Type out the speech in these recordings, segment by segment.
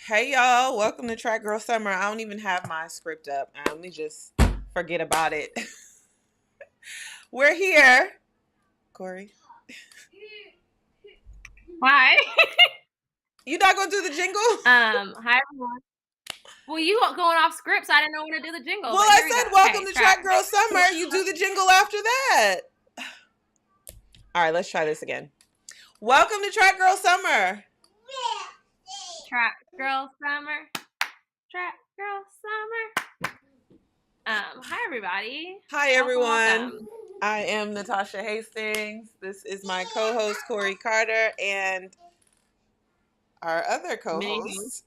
Hey y'all, welcome to Track Girl Summer. I don't even have my script up. Let me just forget about it. We're here. Kori. Hi. You not gonna do the jingle? Hi everyone. Well, you going off script, so I didn't know when to do the jingle. Well, But I here we go. said welcome Okay, to Track Girl Summer. You do the jingle after that. All right, let's try this again. Welcome to Track Girl Summer. Track Girl Summer. Track Girl Summer. Hi everybody. Hi everyone. Welcome. I am Natasha Hastings. This is my co-host Kori Carter and our other co-host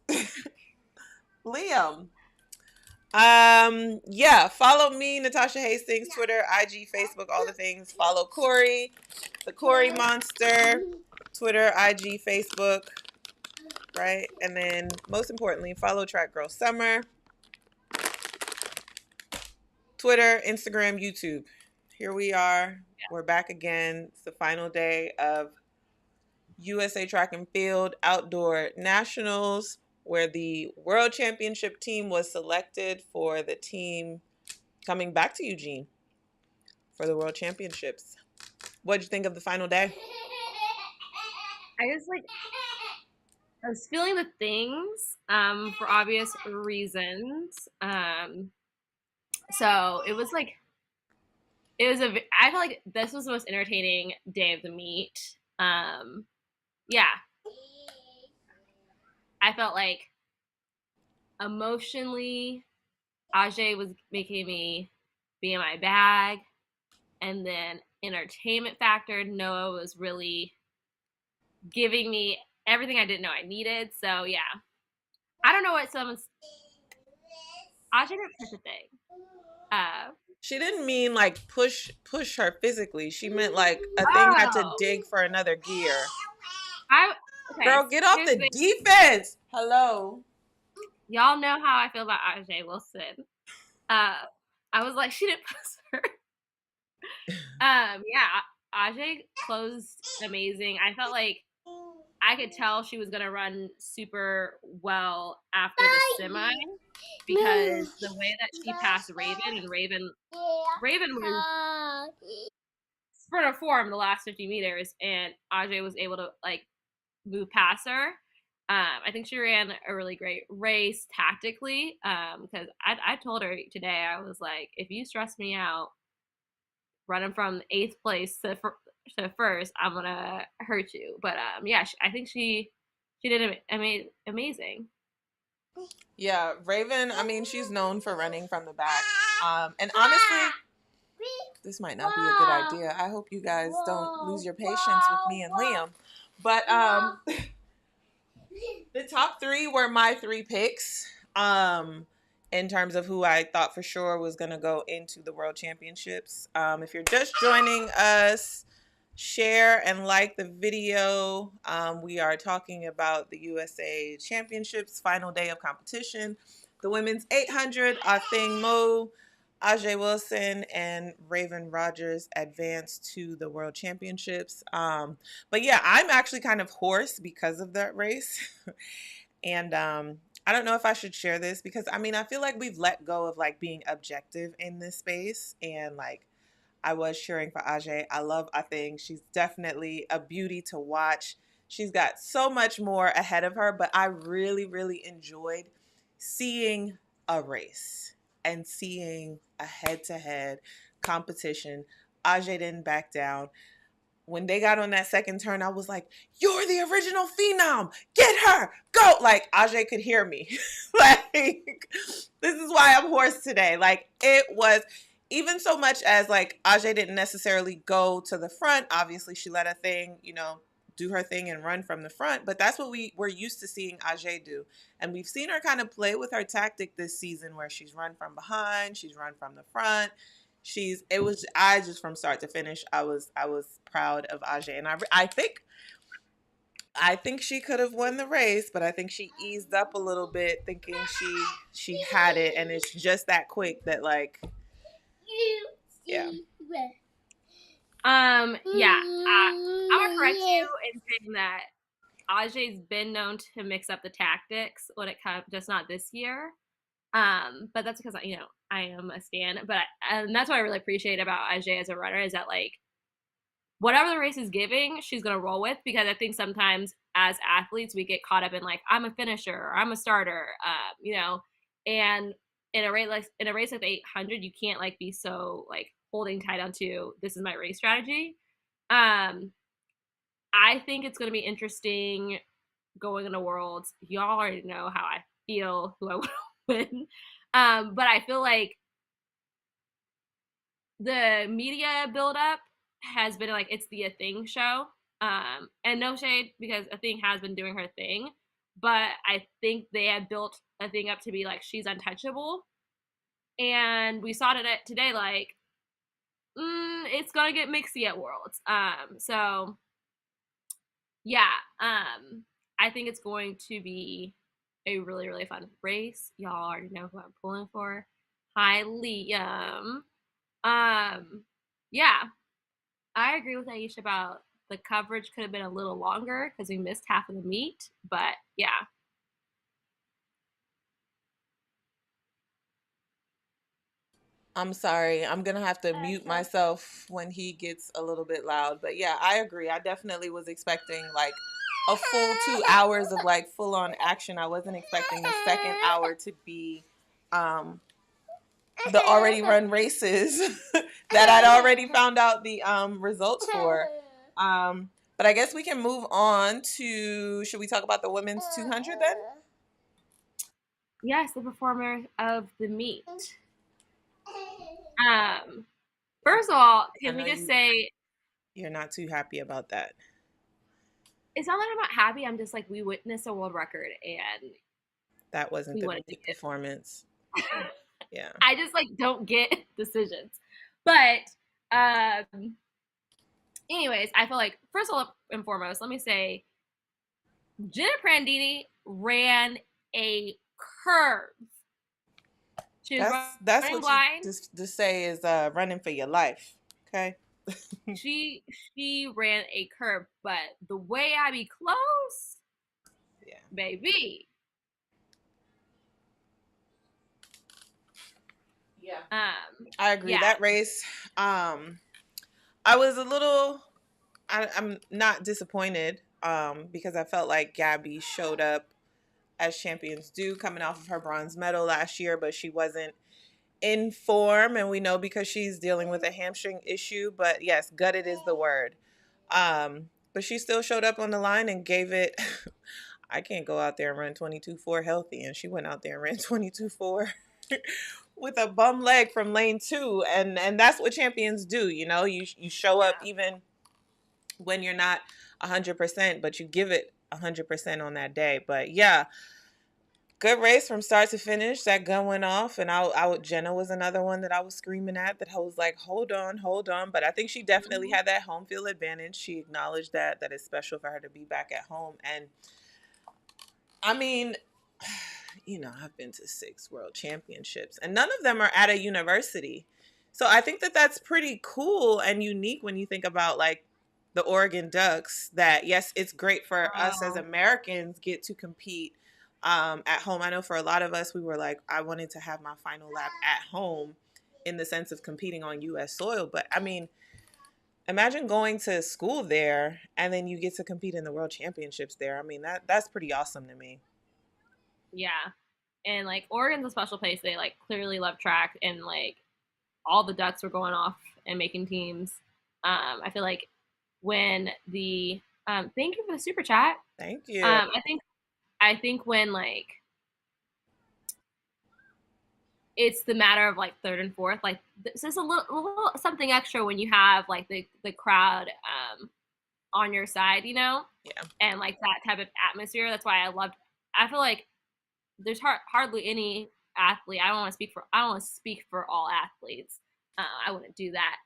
Liam. Follow me, Natasha Hastings, Twitter, IG, Facebook, all the things. Follow Kori, the Kori Monster, Twitter, IG, Facebook, right? And then most importantly, follow Track Girl Summer, Twitter, Instagram, YouTube. Here we are. We're back again. It's the final day of USA Track and Field Outdoor Nationals, where the World Championship team was selected for the team coming back to Eugene for the World Championships. What'd you think of the final day? I was feeling the things, for obvious reasons. So it was I felt like this was the most entertaining day of the meet. Yeah, I felt like emotionally, Ajay was making me be in my bag. And then entertainment factor, Noah was really giving me everything I didn't know I needed. So yeah, I don't know what someone's Ajay didn't push a thing. She didn't mean like push her physically. She meant like a thing had to dig for another gear. Girl, get off the defense. Hello. Y'all know how I feel about Ajay Wilson. I was like, she didn't push her. Yeah, Ajay closed amazing. I felt like I could tell she was gonna run super well after the semi because the way that she passed Raven and Raven was sprint form the last 50 meters, and Ajay was able to like move past her. I think she ran a really great race tactically because I told her today, I was like, if you stress me out running from 8th place to first, I'm gonna hurt you. But yeah, I think she did amazing. Yeah, Raven, I mean, she's known for running from the back. And honestly, this might not be a good idea. I hope you guys don't lose your patience with me and Liam. But the top three were my three picks. In terms of who I thought for sure was going to go into the World Championships. If you're just joining us, share and like the video. We are talking about the USA Championships, final day of competition. The women's 800, Athing Mo, Ajay Wilson, and Raven Rogers advanced to the World Championships. But yeah, I'm actually kind of hoarse because of that race. And I don't know if I should share this because I mean, I feel like we've let go of like being objective in this space. And like, I was cheering for Ajay. I love Athing. She's definitely a beauty to watch. She's got so much more ahead of her, but I really, really enjoyed seeing a race and seeing a head-to-head competition. Ajay didn't back down. When they got on that second turn, I was like, you're the original phenom. Get her. Go. Like, Ajay could hear me. Like, this is why I'm hoarse today. Like, it was even so much as, like, Ajay didn't necessarily go to the front. Obviously, she let a thing, do her thing and run from the front. But that's what we're used to seeing Ajay do. And we've seen her kind of play with her tactic this season where she's run from behind, she's run from the front. I just from start to finish, I was proud of Ajay, and I think she could have won the race, but I think she eased up a little bit, thinking she had it, and it's just that quick that like, yeah. Yeah, I would correct you in saying that Ajay's been known to mix up the tactics when it comes, just not this year. But that's because I am a stan. And that's what I really appreciate about Ajay as a runner is that like whatever the race is giving, she's gonna roll with because I think sometimes as athletes we get caught up in like I'm a finisher or I'm a starter, and in a race like the 800, you can't like be so like holding tight onto this is my race strategy. Um, I think it's gonna be interesting going into Worlds. Y'all already know how I feel, who I want to win. But I feel like the media buildup has been like it's the A Thing show. And no shade because A Thing has been doing her thing, but I think they had built A Thing up to be like she's untouchable, and we saw it today like it's gonna get mixy at Worlds. So yeah, I think it's going to be a really really fun race. Y'all already know who I'm pulling for. Hi, Liam. Um, yeah, I agree with Aisha about the coverage could have been a little longer because we missed half of the meet. But yeah, I'm sorry. I'm going to have to mute myself when he gets a little bit loud. But yeah, I agree. I definitely was expecting like a full 2 hours of like full on action. I wasn't expecting the second hour to be um, the already run races that I'd already found out the results for. But I guess we can move on to, should we talk about the women's 200 then? yes, the performer of the meet. Um, First of all, I can we know just say you're not too happy about that. it's not that I'm not happy. I'm just like we witnessed a world record and That wasn't we the wanted to meet performance. get. Yeah. I just like don't get decisions, but um, anyways, I feel like first of all and foremost, let me say Jenna Prandini ran a curve. She was That's running what you blind. just say is running for your life. Okay. She ran a curve, but the way I be close, Yeah. baby. Yeah. Um, I agree. yeah, That race, I was a little I'm not disappointed because I felt like Gabby showed up as champions do coming off of her bronze medal last year, but she wasn't in form, and we know because she's dealing with a hamstring issue. But yes, gutted is the word. But she still showed up on the line and gave it. I can't go out there and run 22.4 healthy, and she went out there and ran 22.4 with a bum leg from lane 2, and that's what champions do. You show up even when you're not 100%, but you give it 100% on that day. But yeah, good race from start to finish. That gun went off, and Jenna was another one that I was screaming at. That I was like, hold on, hold on. But I think she definitely had that home field advantage. She acknowledged that it's special for her to be back at home. And I mean, I've been to 6 world championships, and none of them are at a university. So I think that that's pretty cool and unique when you think about like the Oregon Ducks. That yes, it's great for us as oh, Americans get to compete at home. I know for a lot of us, we were like, I wanted to have my final lap at home in the sense of competing on U.S. soil. But I mean, imagine going to school there and then you get to compete in the world championships there. I mean, that's pretty awesome to me. yeah. And like Oregon's a special place. They like clearly love track, and like all the Ducks were going off and making teams. I feel like when the thank you for the super chat. Thank you. I think when like it's the matter of like third and fourth, like it's just a little something extra when you have like the crowd on your side, Yeah. and like that type of atmosphere. That's why I loved. I feel like there's hardly any athlete. I don't want to speak for all athletes. I wouldn't do that.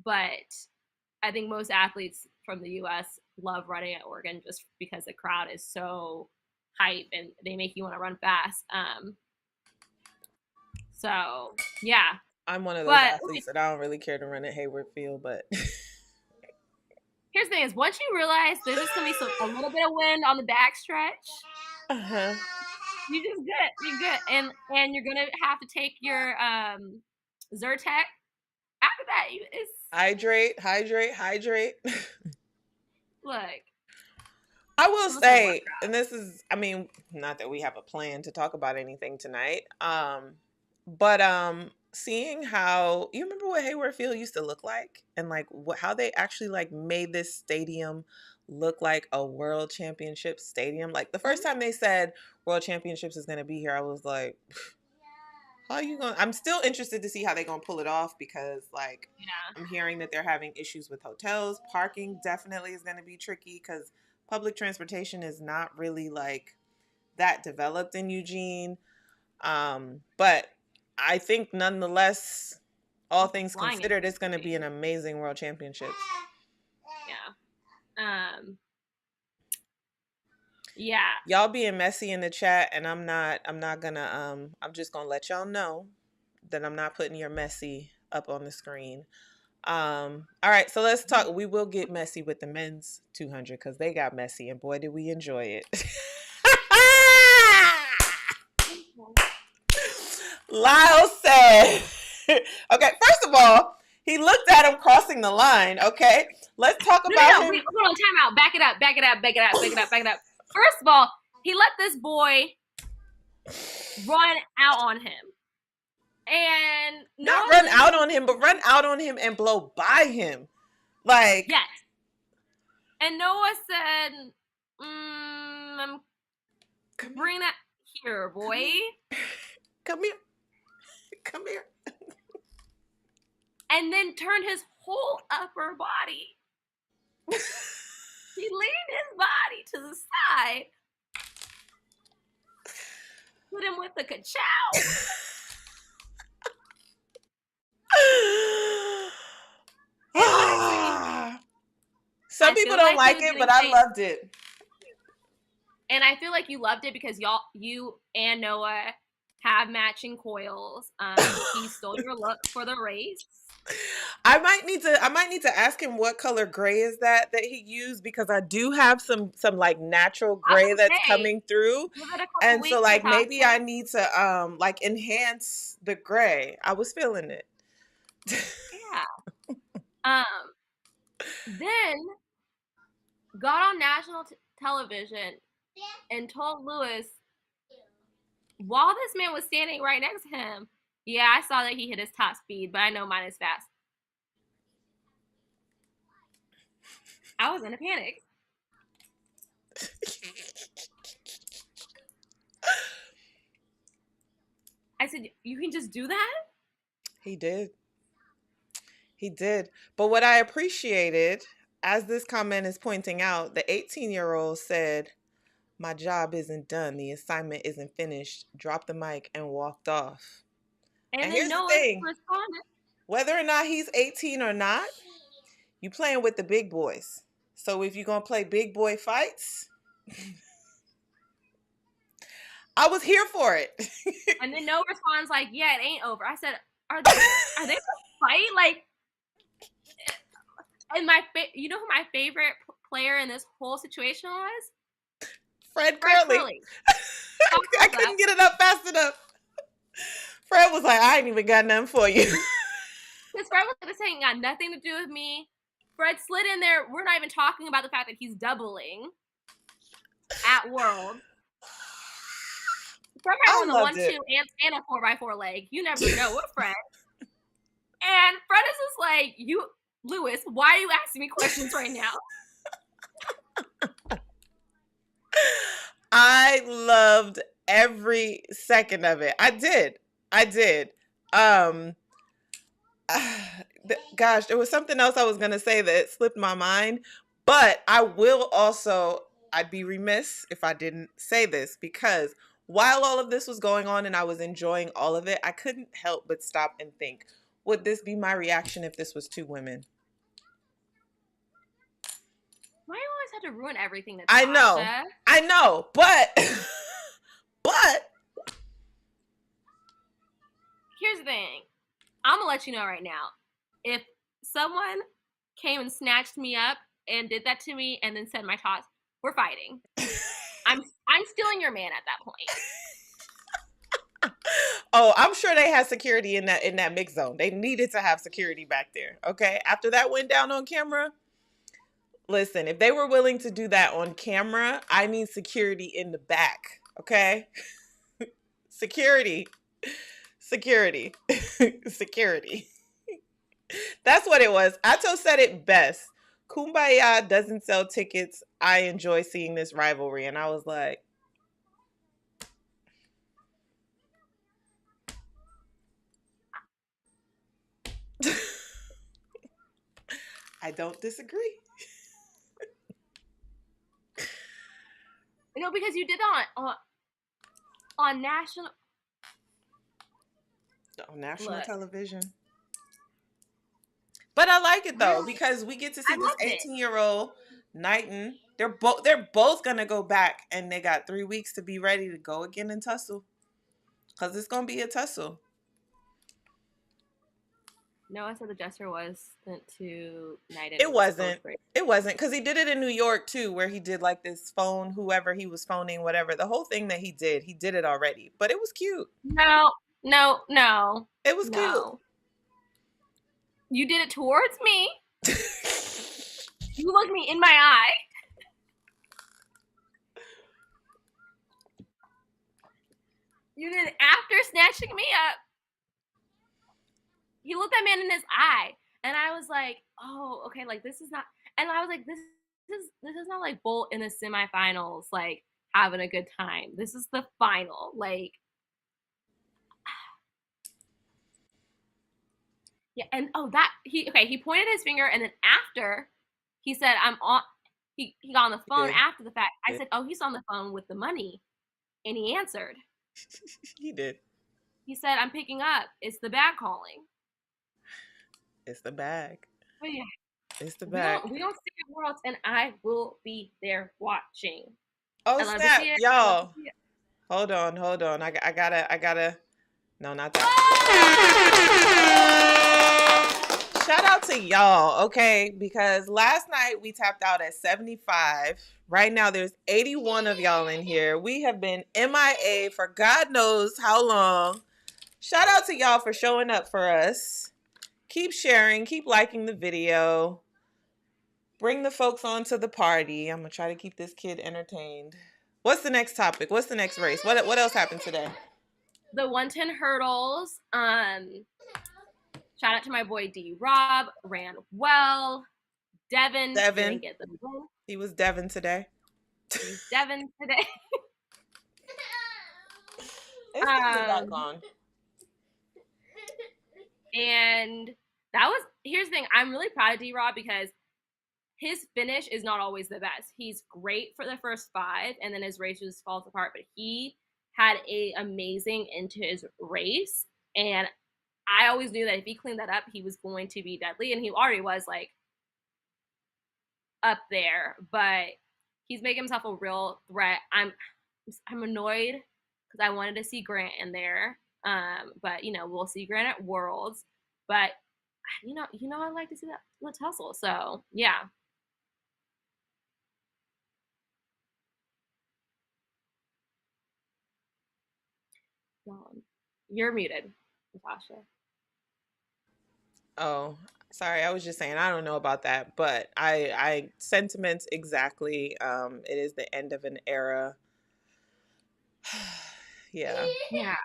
But I think most athletes from the U.S. love running at Oregon just because the crowd is so hype and they make you want to run fast. So yeah, I'm one of those but athletes that I don't really care to run at Hayward Field, but here's the thing is, once you realize there's just gonna be a little bit of wind on the back stretch, you just good. You're good, and you're gonna have to take your Zyrtec. After that, it's hydrate. look. I will say, and this is, I mean, not that we have a plan to talk about anything tonight, but seeing how, you remember what Hayward Field used to look like, and like how they actually like made this stadium look like a world championship stadium. Like the first time they said world championships is going to be here, I was like, how are you going? I'm still interested to see how they're going to pull it off, because like I'm hearing that they're having issues with hotels. Parking definitely is going to be tricky because public transportation is not really like that developed in Eugene. But I think nonetheless, all things considered, it's going to be an amazing world championships. Yeah. Yeah. Y'all being messy in the chat, and I'm just gonna let y'all know that I'm not putting your messy up on the screen. All right, so let's talk. We will get messy with the men's 200 because they got messy, and boy, did we enjoy it. Lyle said, okay, first of all, he looked at him crossing the line. Okay, let's talk about him. Wait, hold on, time out. Back it up. First of all, he let this boy run out on him. And not run out on him, but run out on him and blow by him. Like, yes. And Noah said, bring that here, boy. Come here. And then turned his whole upper body. He leaned his body to the side. Put him with the ka-chow. Some people don't like it, but I loved it. And I feel like you loved it because you and Noah have matching coils. He stole your look for the race. I might need to ask him what color gray is that he used, because I do have some like natural gray that's coming through, and so like maybe I need to like enhance the gray. I was feeling it. Yeah. Then got on national television and told Lewis, while this man was standing right next to him, yeah, I saw that he hit his top speed, but I know mine is fast. I was in a panic. I said, you can just do that? He did. But what I appreciated, as this comment is pointing out, the 18-year-old said, my job isn't done. The assignment isn't finished. Dropped the mic and walked off. And here's the thing. Responded. Whether or not he's 18 or not, you playing with the big boys. So if you're going to play big boy fights, I was here for it. And then Noah responds like, yeah, it ain't over. I said, are they going to fight? Like, and you know who my favorite player in this whole situation was? Fred Curley. I couldn't get it up fast enough. Fred was like, I ain't even got nothing for you. Because Fred was like, this ain't got nothing to do with me. Fred slid in there. We're not even talking about the fact that he's doubling at World. Fred on the 1-2 and a 4x4 leg. You never know with Fred. And Fred is just like, Lewis, why are you asking me questions right now? I loved every second of it. I did. Gosh, there was something else I was going to say that slipped my mind, but I'd be remiss if I didn't say this, because while all of this was going on and I was enjoying all of it, I couldn't help but stop and think, would this be my reaction if this was two women? Why do you always have to ruin everything, Natasha? I know, but here's the thing. I'm gonna let you know right now. If someone came and snatched me up and did that to me and then said my toss, we're fighting. I'm stealing your man at that point. Oh, I'm sure they had security in that mix zone. They needed to have security back there. Okay. After that went down on camera, listen, if they were willing to do that on camera, I mean security in the back. Okay. Security. Security. Security. That's what it was. Ato said it best. Kumbaya doesn't sell tickets. I enjoy seeing this rivalry. And I was like, I don't disagree. No, because you did that on national National look. television. But I like it though, Really? because we get to see I this loved it. 18-year-old Knighton. They're both gonna go back, and they got 3 weeks to be ready to go again and tussle. Cause it's gonna be a tussle. Noah said the gesture was sent to Knighton. It wasn't. Great. It wasn't, because he did it in New York too, where he did like this phone, whoever he was phoning, whatever. The whole thing that he did it already. But it was cute. No. It was cute. You did it towards me. You looked me in my eye. You did it after snatching me up. He looked that man in his eye, and I was like, "Oh, okay. Like this is not." And I was like, "This is not like Bolt in the semifinals, like having a good time. This is the final. Like, yeah." And he pointed his finger, and then after he said, "I'm on." He got on the phone after the fact. I said, "Oh, he's on the phone with the money," and he answered. He did. He said, "I'm picking up. It's the bag calling." It's the bag. Oh yeah. It's the bag. We don't see it Worlds, and I will be there watching. Oh I love snap, to see it. y'all! Hold on. I gotta. No, not that. Shout out to y'all, okay? Because last night we tapped out at 75. Right now there's 81 of y'all in here. We have been MIA for God knows how long. Shout out to y'all for showing up for us. Keep sharing, keep liking the video. Bring the folks on to the party. I'm gonna try to keep this kid entertained. What's the next topic? What's the next race? What else happened today? The 110 hurdles. Shout out to my boy D Rob, ran well. Devin didn't get the win. He was Devin today. He's Devin today. It's back on. And that was, here's the thing, I'm really proud of D Rob because his finish is not always the best. He's great for the first 5, and then his race just falls apart. But he had a amazing into his race, and I always knew that if he cleaned that up, he was going to be deadly, and he already was like up there. But he's making himself a real threat. I'm annoyed because I wanted to see Grant in there, but we'll see Grant at Worlds. But I like to see that little tussle. So yeah. You're muted, Natasha. Oh, sorry. I was just saying I don't know about that, but I sentiments exactly. It is the end of an era. Yeah. Yeah.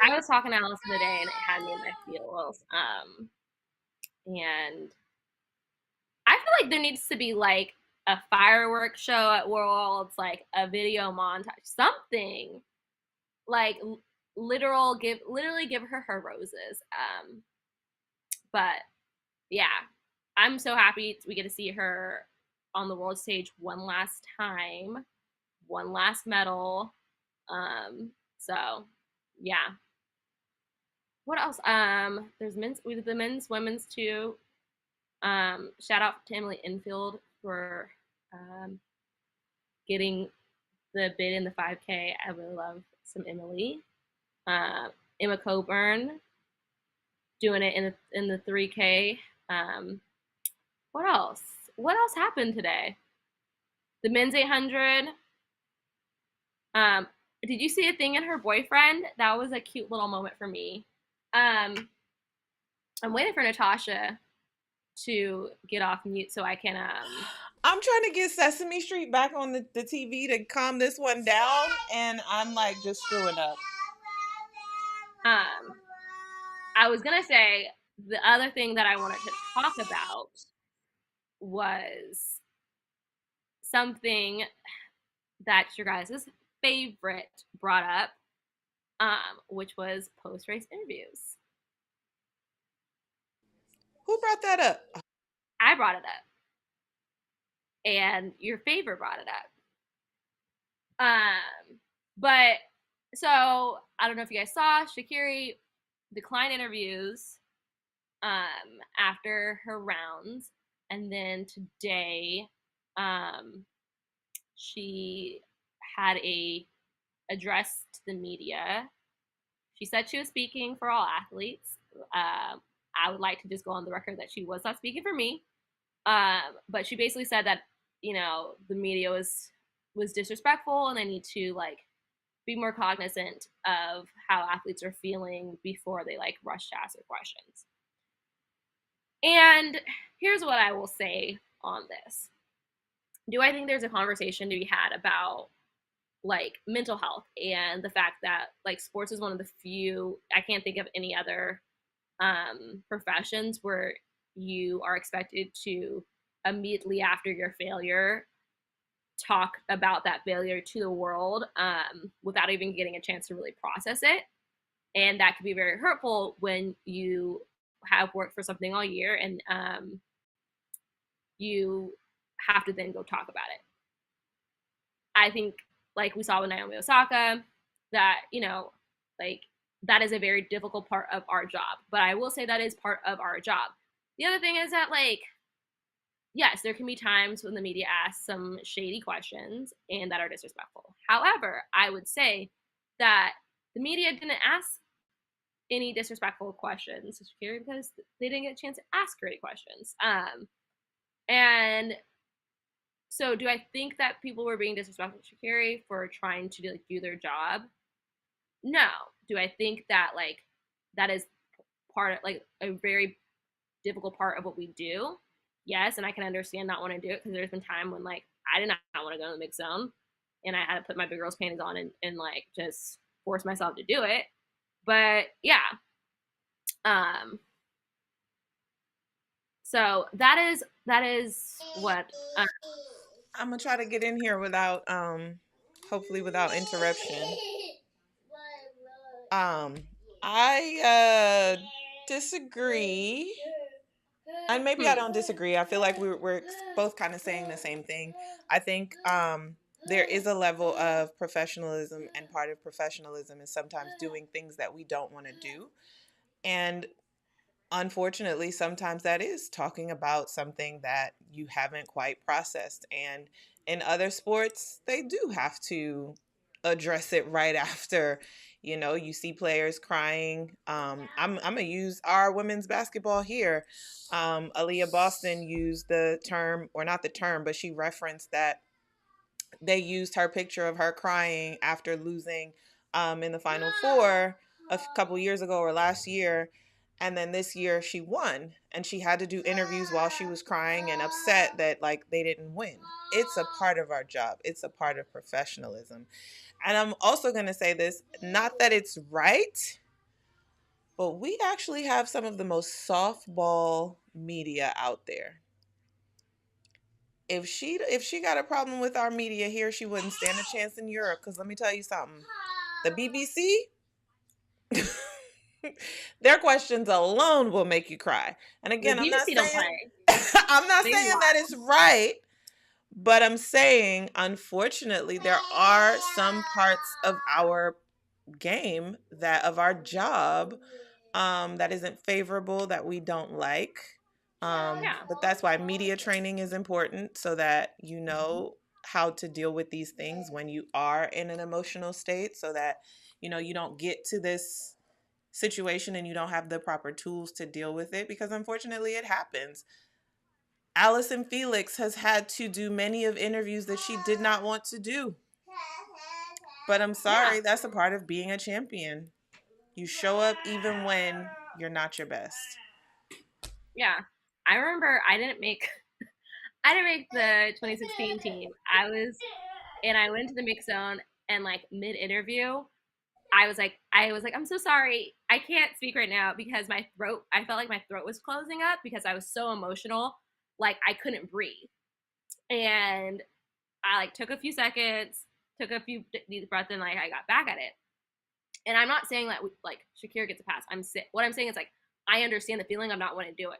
I was talking to Allison today, and it had me in my feels. And I feel like there needs to be like a fireworks show at Worlds, like a video montage, something like literally give her roses. But yeah, I'm so happy we get to see her on the world stage one last time, one last medal. So yeah. What else? There's we did the men's, women's too. Shout out to Emily Infield for getting the bid in the 5K. I really love some Emily. Emma Coburn doing it in the 3K. What else? what else happened today? The men's 800. Um, did you see a thing in her boyfriend? That was a cute little moment for me. Um, I'm waiting for Natasha to get off mute so I can I'm trying to get Sesame Street back on the TV to calm this one down, and I'm like just screwing up. um I was gonna say the other thing that I wanted to talk about was something that your guys' favorite brought up, which was post race interviews. Who brought that up? I brought it up, and your favorite brought it up. But so I don't know if you guys saw Sha'Carri decline interviews after her rounds, and then today she had a address to the media. She said she was speaking for all athletes. I would like to just go on the record that she was not speaking for me. But she basically said that the media was disrespectful, and they need to like be more cognizant of how athletes are feeling before they like rush to ask their questions. And here's what I will say on this. Do I think there's a conversation to be had about like mental health and the fact that like sports is one of the few, I can't think of any other professions where you are expected to immediately after your failure talk about that failure to the world without even getting a chance to really process it. And that can be very hurtful when you have worked for something all year and you have to then go talk about it. I think, like we saw with Naomi Osaka, that, like that is a very difficult part of our job. But I will say that is part of our job. The other thing is that, like, yes, there can be times when the media asks some shady questions and that are disrespectful. However, I would say that the media didn't ask any disrespectful questions because they didn't get a chance to ask great questions. And so, do I think that people were being disrespectful to Sha'Carri for trying to like do their job? No. Do I think that like that is part of like a very difficult part of what we do? Yes, and I can understand not wanting to do it because there's been time when like I did not want to go in the mix zone, and I had to put my big girl's panties on and like just force myself to do it. But yeah, so that is what I'm gonna try to get in here without hopefully without interruption. Um I disagree. And maybe I don't disagree. I feel like we're both kind of saying the same thing. I think there is a level of professionalism, and part of professionalism is sometimes doing things that we don't want to do. And unfortunately, sometimes that is talking about something that you haven't quite processed. And in other sports, they do have to address it right after. You see players crying. I'm gonna use our women's basketball here. Aaliyah Boston used the term, or not the term, but she referenced that they used her picture of her crying after losing in the Final Four a couple years ago or last year. And then this year she won, and she had to do interviews while she was crying and upset that like they didn't win. It's a part of our job. It's a part of professionalism. And I'm also going to say this, not that it's right, but we actually have some of the most softball media out there. If she got a problem with our media here, she wouldn't stand a chance in Europe. Because let me tell you something, the BBC, their questions alone will make you cry. And the again, I'm not BBC don't saying play. I'm not They saying that watch. it's right, but I'm saying unfortunately there are some parts of our game, that of our job, that isn't favorable, that we don't like. Yeah. But that's why media training is important, so that you know how to deal with these things when you are in an emotional state, so that you don't get to this situation and you don't have the proper tools to deal with it, because unfortunately it happens. Allison Felix has had to do many of interviews that she did not want to do. But I'm sorry, Yeah. that's a part of being a champion. You show up even when you're not your best. Yeah. I remember I didn't make the 2016 team. I went to the mix zone and like mid interview, I was like, I'm so sorry. I can't speak right now because I felt like my throat was closing up because I was so emotional. Like I couldn't breathe. And I like took a few seconds, took a few deep breaths, and like I got back at it. And I'm not saying that like Shakira gets a pass. What I'm saying is like I understand the feeling of not wanting to do it.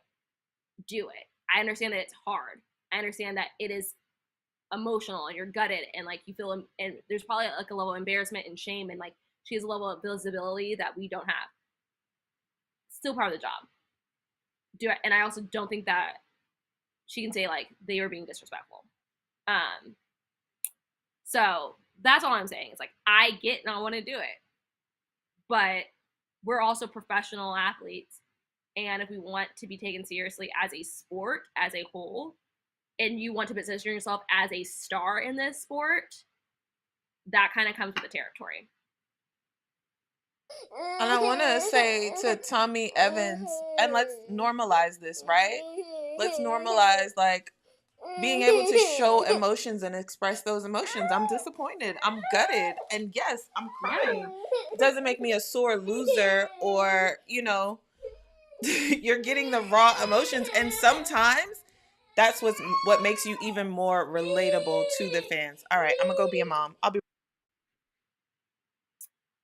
Do it. I understand that it's hard. I understand that it is emotional and you're gutted and like you feel and there's probably like a level of embarrassment and shame and like she has a level of visibility that we don't have. Still part of the job. And I also don't think that she can say like they were being disrespectful. Um, so that's all I'm saying. It's like I get and I want to do it, but we're also professional athletes, and if we want to be taken seriously as a sport as a whole, and you want to position yourself as a star in this sport, that kind of comes with the territory. And I want to say to Tommy Evans, and let's normalize this, right? Let's normalize like being able to show emotions and express those emotions. I'm disappointed. I'm gutted. And yes, I'm crying. It doesn't make me a sore loser or, you're getting the raw emotions. And sometimes that's what makes you even more relatable to the fans. All right, I'm going to go be a mom. I'll be.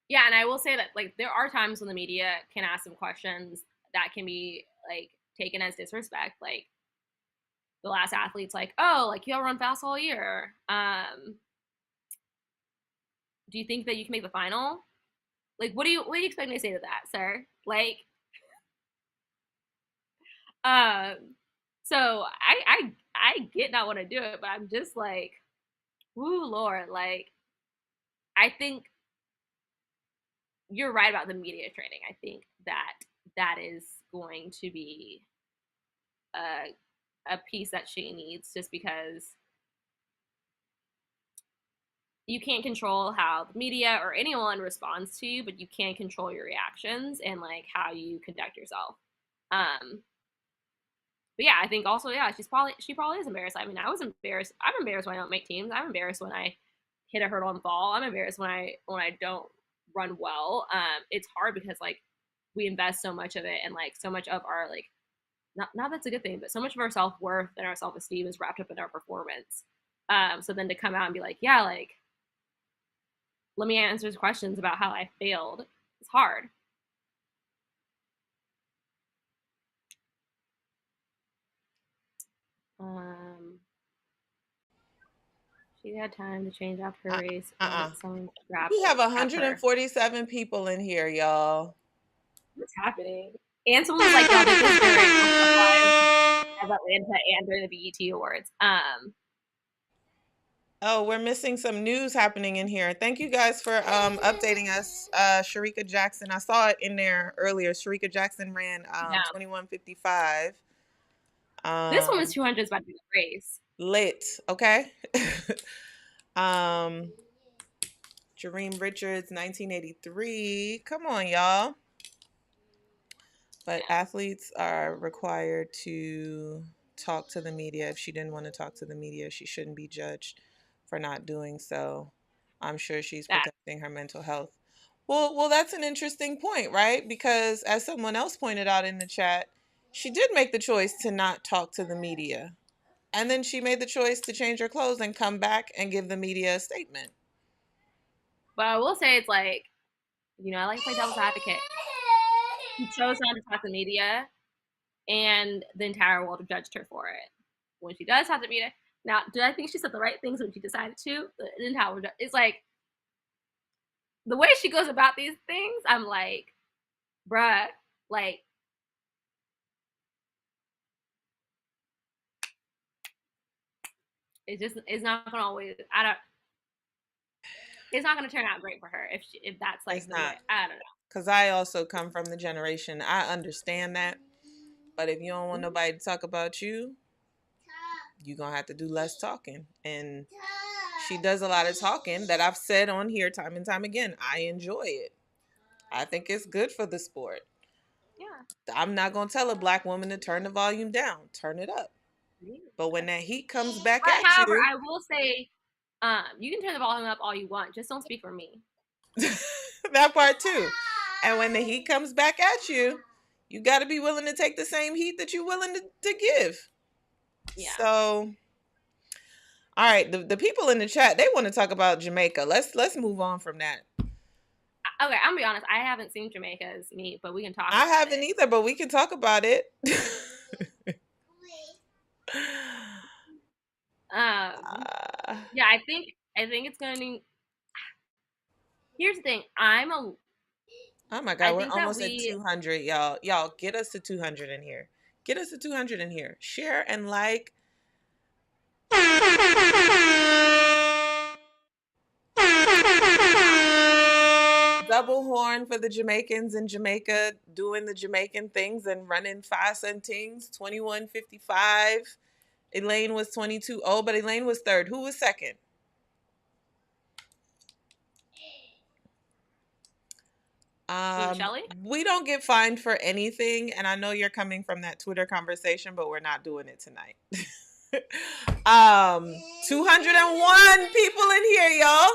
Yeah, and I will say that like there are times when the media can ask some questions that can be like taken as disrespect. Like the last athlete's like, "Oh, like y'all run fast all year. Do you think that you can make the final? Like, what do you expect me to say to that, sir? Like, um, so I get not want to do it, but I'm just like, woo, Lord, like I think you're right about the media training. I think that that is going to be a piece that she needs just because you can't control how the media or anyone responds to you, but you can control your reactions and like how you conduct yourself. Um, but yeah, I think also yeah, she probably is embarrassed. I mean, I was embarrassed. I'm embarrassed when I don't make teams. I'm embarrassed when I hit a hurdle and fall. I'm embarrassed when I don't run well. It's hard because like we invest so much of it and like so much of our like not that's a good thing, but so much of our self worth and our self esteem is wrapped up in our performance. So then to come out and be like, yeah, like let me answer questions about how I failed. It's hard. Um, she had time to change out her race, Uh-uh. but someone grabbed We have her. 147 people in here, y'all. What's happening? And someone was like, y'all did this during of Atlanta and during the BET Awards. Oh, we're missing some news happening in here. Thank you guys for updating us. Sharika Jackson, I saw it in there earlier. Sharika Jackson ran Yeah. 21:55. This one was Um, 200 by the race. lit, okay? um, Jareem Richards, 1983. Come on, y'all. But Yeah. athletes are required to talk to the media. If she didn't want to talk to the media, she shouldn't be judged for not doing so. I'm sure she's That. protecting her mental health. Well, that's an interesting point, right? Because as someone else pointed out in the chat, she did make the choice to not talk to the media. And then she made the choice to change her clothes and come back and give the media a statement. But I will say it's like, I like to play devil's advocate. She chose not to talk to the media, and the entire world judged her for it. When she does talk to the media, now, do I think she said the right things when she decided to? The entire world, it's like the way she goes about these things. I'm like, bruh, like it's not gonna always. I don't. It's not gonna turn out great for her if that's It's like the way. not. I don't Because I also come from the generation, I understand that. But if you don't want know. nobody to talk about you, you're going to have to do less talking. And she does a lot of talking that I've said on here time and time again. I enjoy it. I think it's good for the sport. Yeah. I'm not going to tell a black woman to turn the volume down. Turn it up. But when that heat comes back But at however, you, I will say, you can turn the volume up all you want. Just don't speak for me. that part too. And when the heat comes back at you, you got to be willing to take the same heat that you're willing to give. Yeah. So, all right, the people in the chat, they want to talk about Jamaica. Let's move on from that. Okay, I'm gonna be honest. I haven't seen Jamaica's meet, but we can talk. I haven't either, but we can talk about it. Yeah, I think it's gonna be. Here's the thing. Oh my God, I we're think that almost at we 200, y'all. Y'all, get us to 200 in here. Get us to 200 in here. Share and like. Double horn for the Jamaicans in Jamaica doing the Jamaican things and running fast and things. 21:55. Elaine was 22. Oh, but Elaine was third. Who was second? Shelly. We don't get fined for anything, and I know you're coming from that Twitter conversation, but we're not doing it tonight. 201 people in here, y'all.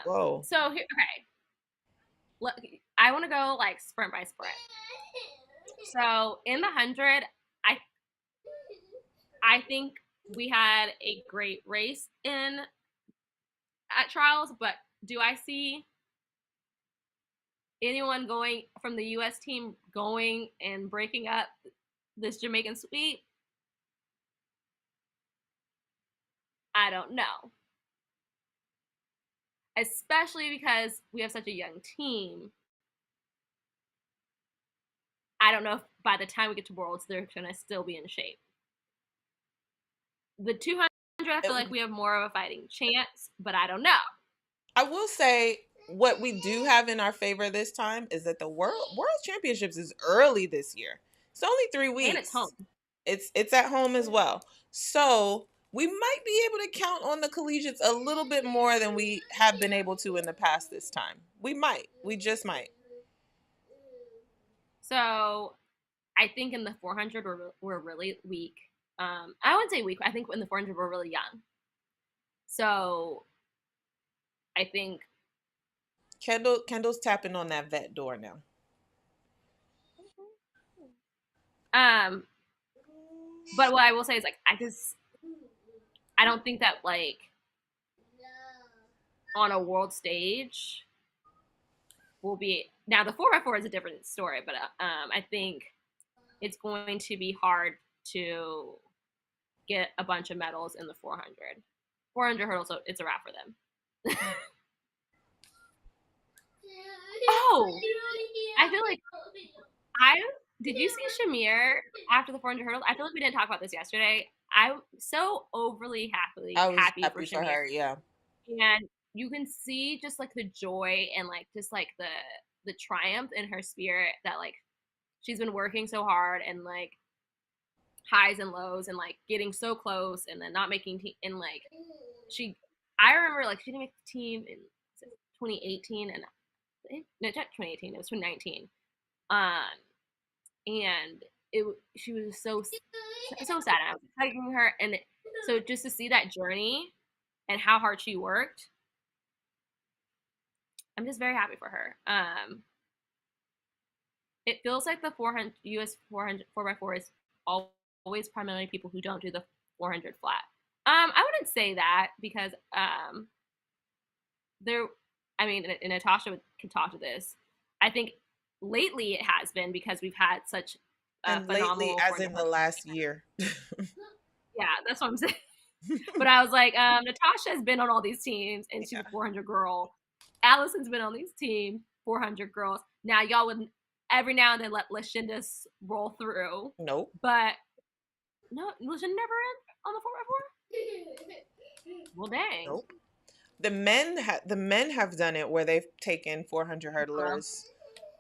Whoa. So here, okay. Look, I want to go like sprint by sprint. So in the 100, I think we had a great race at trials, but do I see anyone going from the U.S. team going and breaking up this Jamaican sweep? I don't know. Especially because we have such a young team. I don't know if by the time we get to Worlds, they're going to still be in shape. The 200, I feel like we have more of a fighting chance, but I don't know. I will say what we do have in our favor this time is that the World Championships is early this year. It's only 3 weeks. And it's home. It's at home as well. So we might be able to count on the collegiates a little bit more than we have been able to in the past this time. We might. We just might. So I think in the 400 we're really weak. I wouldn't say weak. I think in the 400 we're really young. So I think Kendall's tapping on that vet door now. But what I will say is like I don't think that like on a world stage will be now the 4x4 is a different story, but I think it's going to be hard to get a bunch of medals in the 400. 400 hurdles, so it's a wrap for them. Oh, I feel like did you see Shamir after the 400 hurdles? I feel like we didn't talk about this yesterday. I'm so overly happy for Shamir. Her, yeah. And you can see just like the joy and like just like the triumph in her spirit that like she's been working so hard and like highs and lows and like getting so close and then not making and like I remember like she didn't make the team in 2018 and no, not 2018, it was 2019. And she was so sad. I was hugging her, and so just to see that journey and how hard she worked, I'm just very happy for her. It feels like the 400 US 400 4x4 is always primarily people who don't do the 400 flat. I wouldn't say that because and Natasha can talk to this. I think lately it has been because we've had such and lately as in the last year. Yeah, that's what I'm saying. But I was like, Natasha has been on all these teams and she's a 400 girl. Allison's been on these teams, 400 girls. Now y'all would every now and then let Lashinda roll through. Nope. But no, Lashinda never in on the 4x4? Well, dang. Nope. The men have done it where they've taken 400 hurdlers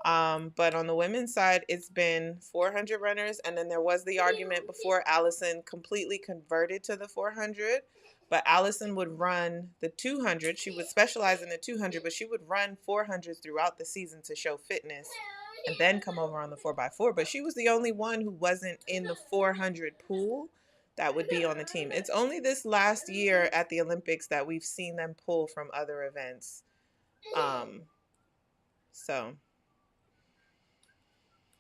But on the women's side, it's been 400 runners, and then there was the argument before Allison completely converted to the 400. But Allison would run the 200. She would specialize in the 200, but she would run 400s throughout the season to show fitness, and then come over on the 4x4. But she was the only one who wasn't in the 400 pool that would be on the team. It's only this last year at the Olympics that we've seen them pull from other events. So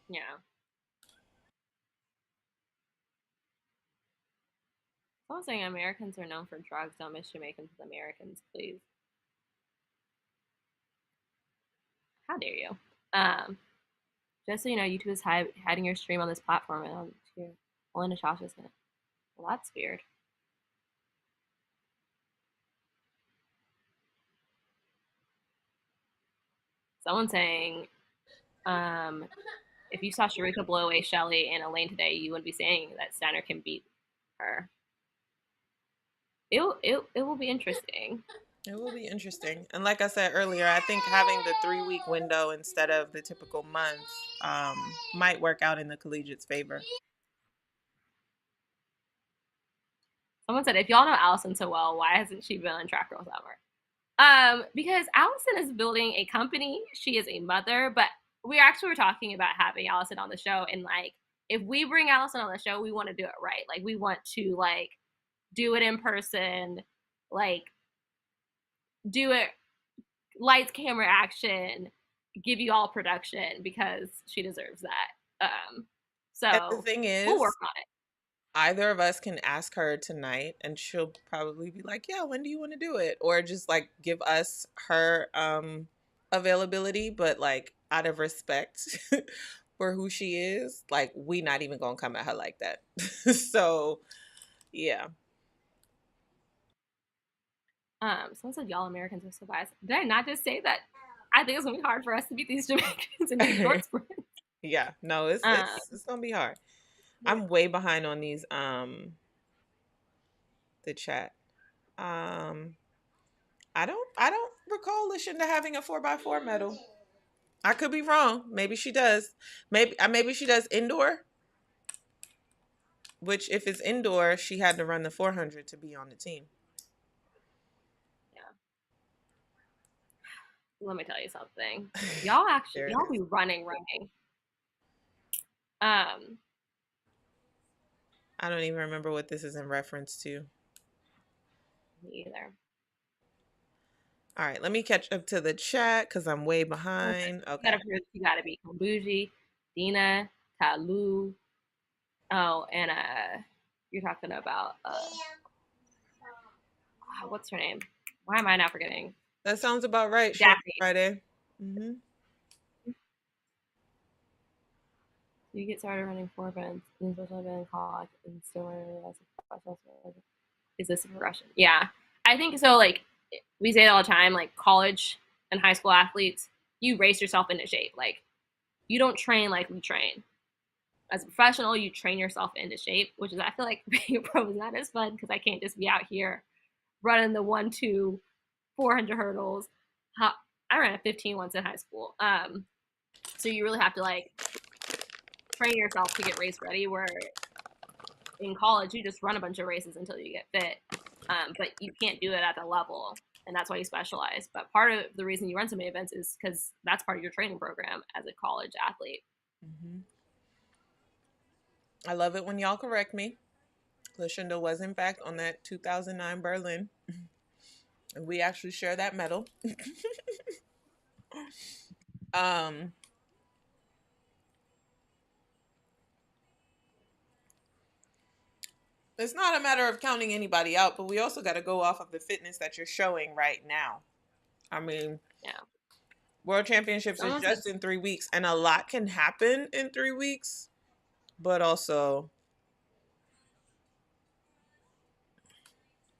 Yeah. Someone's saying Americans are known for drugs. Don't miss Jamaicans with Americans, please. How dare you? Um, just so you know, YouTube is hiding your stream on this platform and on here. Only Natasha's in it. Well, that's weird. Someone's saying, if you saw Sharika blow away Shelly in a lane today, you wouldn't be saying that Steiner can beat her. It will be interesting. it will be interesting. And like I said earlier, I think having the 3 week window instead of the typical month might work out in the collegiate's favor. Someone said, if y'all know Allison so well, why hasn't she been on Track Girls Summer? Because Allison is building a company. She is a mother, but we actually were talking about having Allison on the show, and like, if we bring Allison on the show, we want to do it right. Like, we want to like do it in person, like do it lights, camera, action, give you all production because she deserves that. And the So thing is, we'll work on it. either of us can ask her tonight and she'll probably be like, yeah, when do you want to do it? Or just like give us her availability, but like out of respect for who she is, like we not even gonna come at her like that. So yeah. Someone said y'all Americans are so biased. Did I not just say that? I think it's gonna be hard for us to beat these Jamaicans in these short sprints. Yeah, no, it's Um, it's gonna be hard. I'm way behind on these the chat. I don't recall Lashonda having a 4x4 medal. I could be wrong. Maybe she does. Maybe she does indoor. Which, if it's indoor, she had to run the 400 to be on the team. yeah. Let me tell you something. Y'all be running. I don't even remember what this is in reference to. Me either. All right, let me catch up to the chat because I'm way behind. Okay. You gotta be Kambuji, Dina, Talu. Oh, and you're talking about what's her name? Why am I not forgetting? That sounds about right. Daphne. Friday. Mm-hmm. You get started running 4 events, and especially in college, and still running as a professional. Is this a progression? Yeah, I think so. Like, we say it all the time, like college and high school athletes, you race yourself into shape. Like, you don't train like we train. As a professional, you train yourself into shape, which is, I feel like being a pro is not as fun because I can't just be out here running the 1, 2, 400 hurdles. I ran a 15 once in high school. So you really have to like train yourself to get race ready, where in college you just run a bunch of races until you get fit, but you can't do it at the level, and that's why you specialize. But part of the reason you run so many events is because that's part of your training program as a college athlete. Mm-hmm. I love it when y'all correct me. Lashonda was in fact on that 2009 Berlin, and we actually share that medal. It's not a matter of counting anybody out, but we also got to go off of the fitness that you're showing right now. I mean, Yeah. World Championships is just in 3 weeks, and a lot can happen in 3 weeks, but also.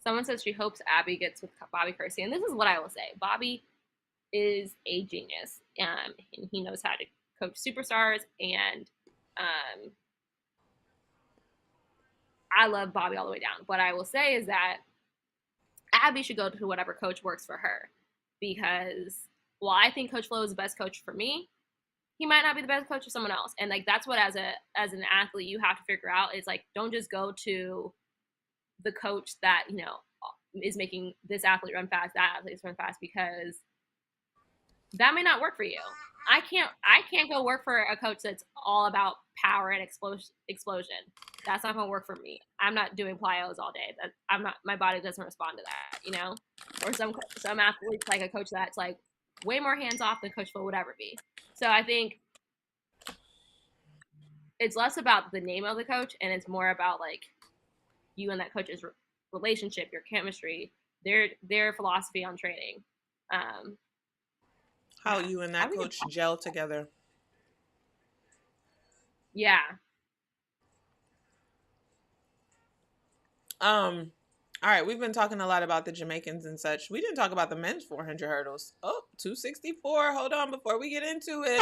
Someone says she hopes Abby gets with Bobby Kersey, and this is what I will say. Bobby is a genius, and he knows how to coach superstars, and I love Bobby all the way down. What I will say is that Abby should go to whatever coach works for her, because while I think Coach Flo is the best coach for me, he might not be the best coach for someone else. And like that's what as an athlete you have to figure out is like don't just go to the coach that, you know, is making this athlete run fast, that athlete run fast, because that may not work for you. I can't go work for a coach that's all about power and explosion. That's not gonna work for me. I'm not doing plyos all day. I'm not. My body doesn't respond to that, you know. Or some athletes like a coach that's like way more hands off than Coach Phil would ever be. So I think it's less about the name of the coach and it's more about like you and that coach's relationship, your chemistry, their philosophy on training. Um, How yeah, you and I that think coach gel together. yeah. All right, we've been talking a lot about the Jamaicans and such. We didn't talk about the men's 400 hurdles. Oh, 264. Hold on before we get into it.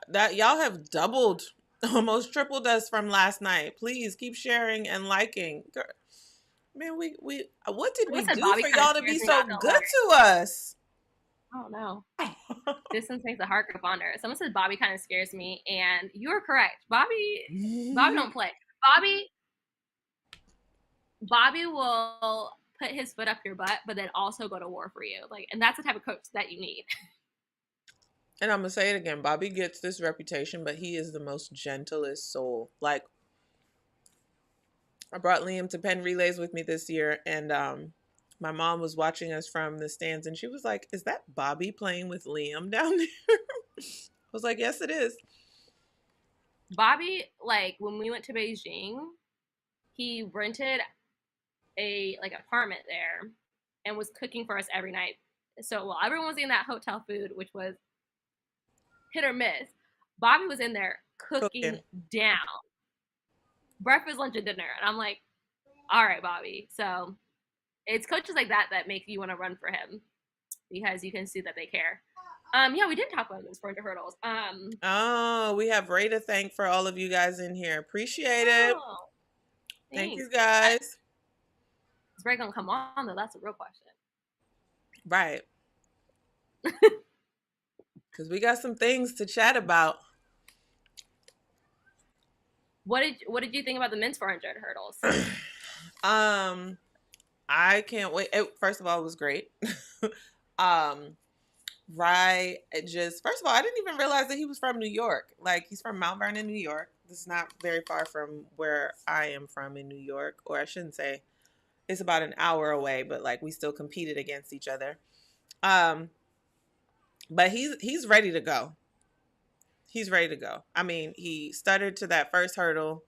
That y'all have doubled, almost tripled us from last night. Please keep sharing and liking. Girl, man, we what did we Someone said do Bobby for kind of y'all to be scares me, so not gonna good lie. to us? I don't know. Distance makes the heart go fonder. Someone said Bobby kind of scares me, and you are correct. Bobby don't play. Bobby Bobby will put his foot up your butt, but then also go to war for you. Like, and that's the type of coach that you need. And I'm gonna say it again. Bobby gets this reputation, but he is the most gentlest soul. Like, I brought Liam to Penn Relays with me this year, and my mom was watching us from the stands, and she was like, "Is that Bobby playing with Liam down there?" I was like, "Yes, it is." Bobby, like when we went to Beijing, he rented a like apartment there and was cooking for us every night. So while everyone was eating that hotel food, which was hit or miss, Bobby was in there cooking Cooking. down breakfast, lunch, and dinner. And I'm like, all right, Bobby. So it's coaches like that that make you want to run for him because you can see that they care. Yeah, we did talk about those 400 hurdles. Oh, we have Ray to thank for all of you guys in here. Appreciate it. Oh, Thank you thanks. guys. Is Ray gonna come on though? That's a real question. Right. Because we got some things to chat about. What did you think about the men's 400 hurdles? I can't wait. First of all, it was great. um, Rye, it just first of all, I didn't even realize that he was from New York. Like he's from Mount Vernon, New York. This is not very far from where I am from in New York, or I shouldn't say it's about an hour away, but like we still competed against each other. Um, but he's ready to go. He's ready to go. I mean, he stuttered to that first hurdle,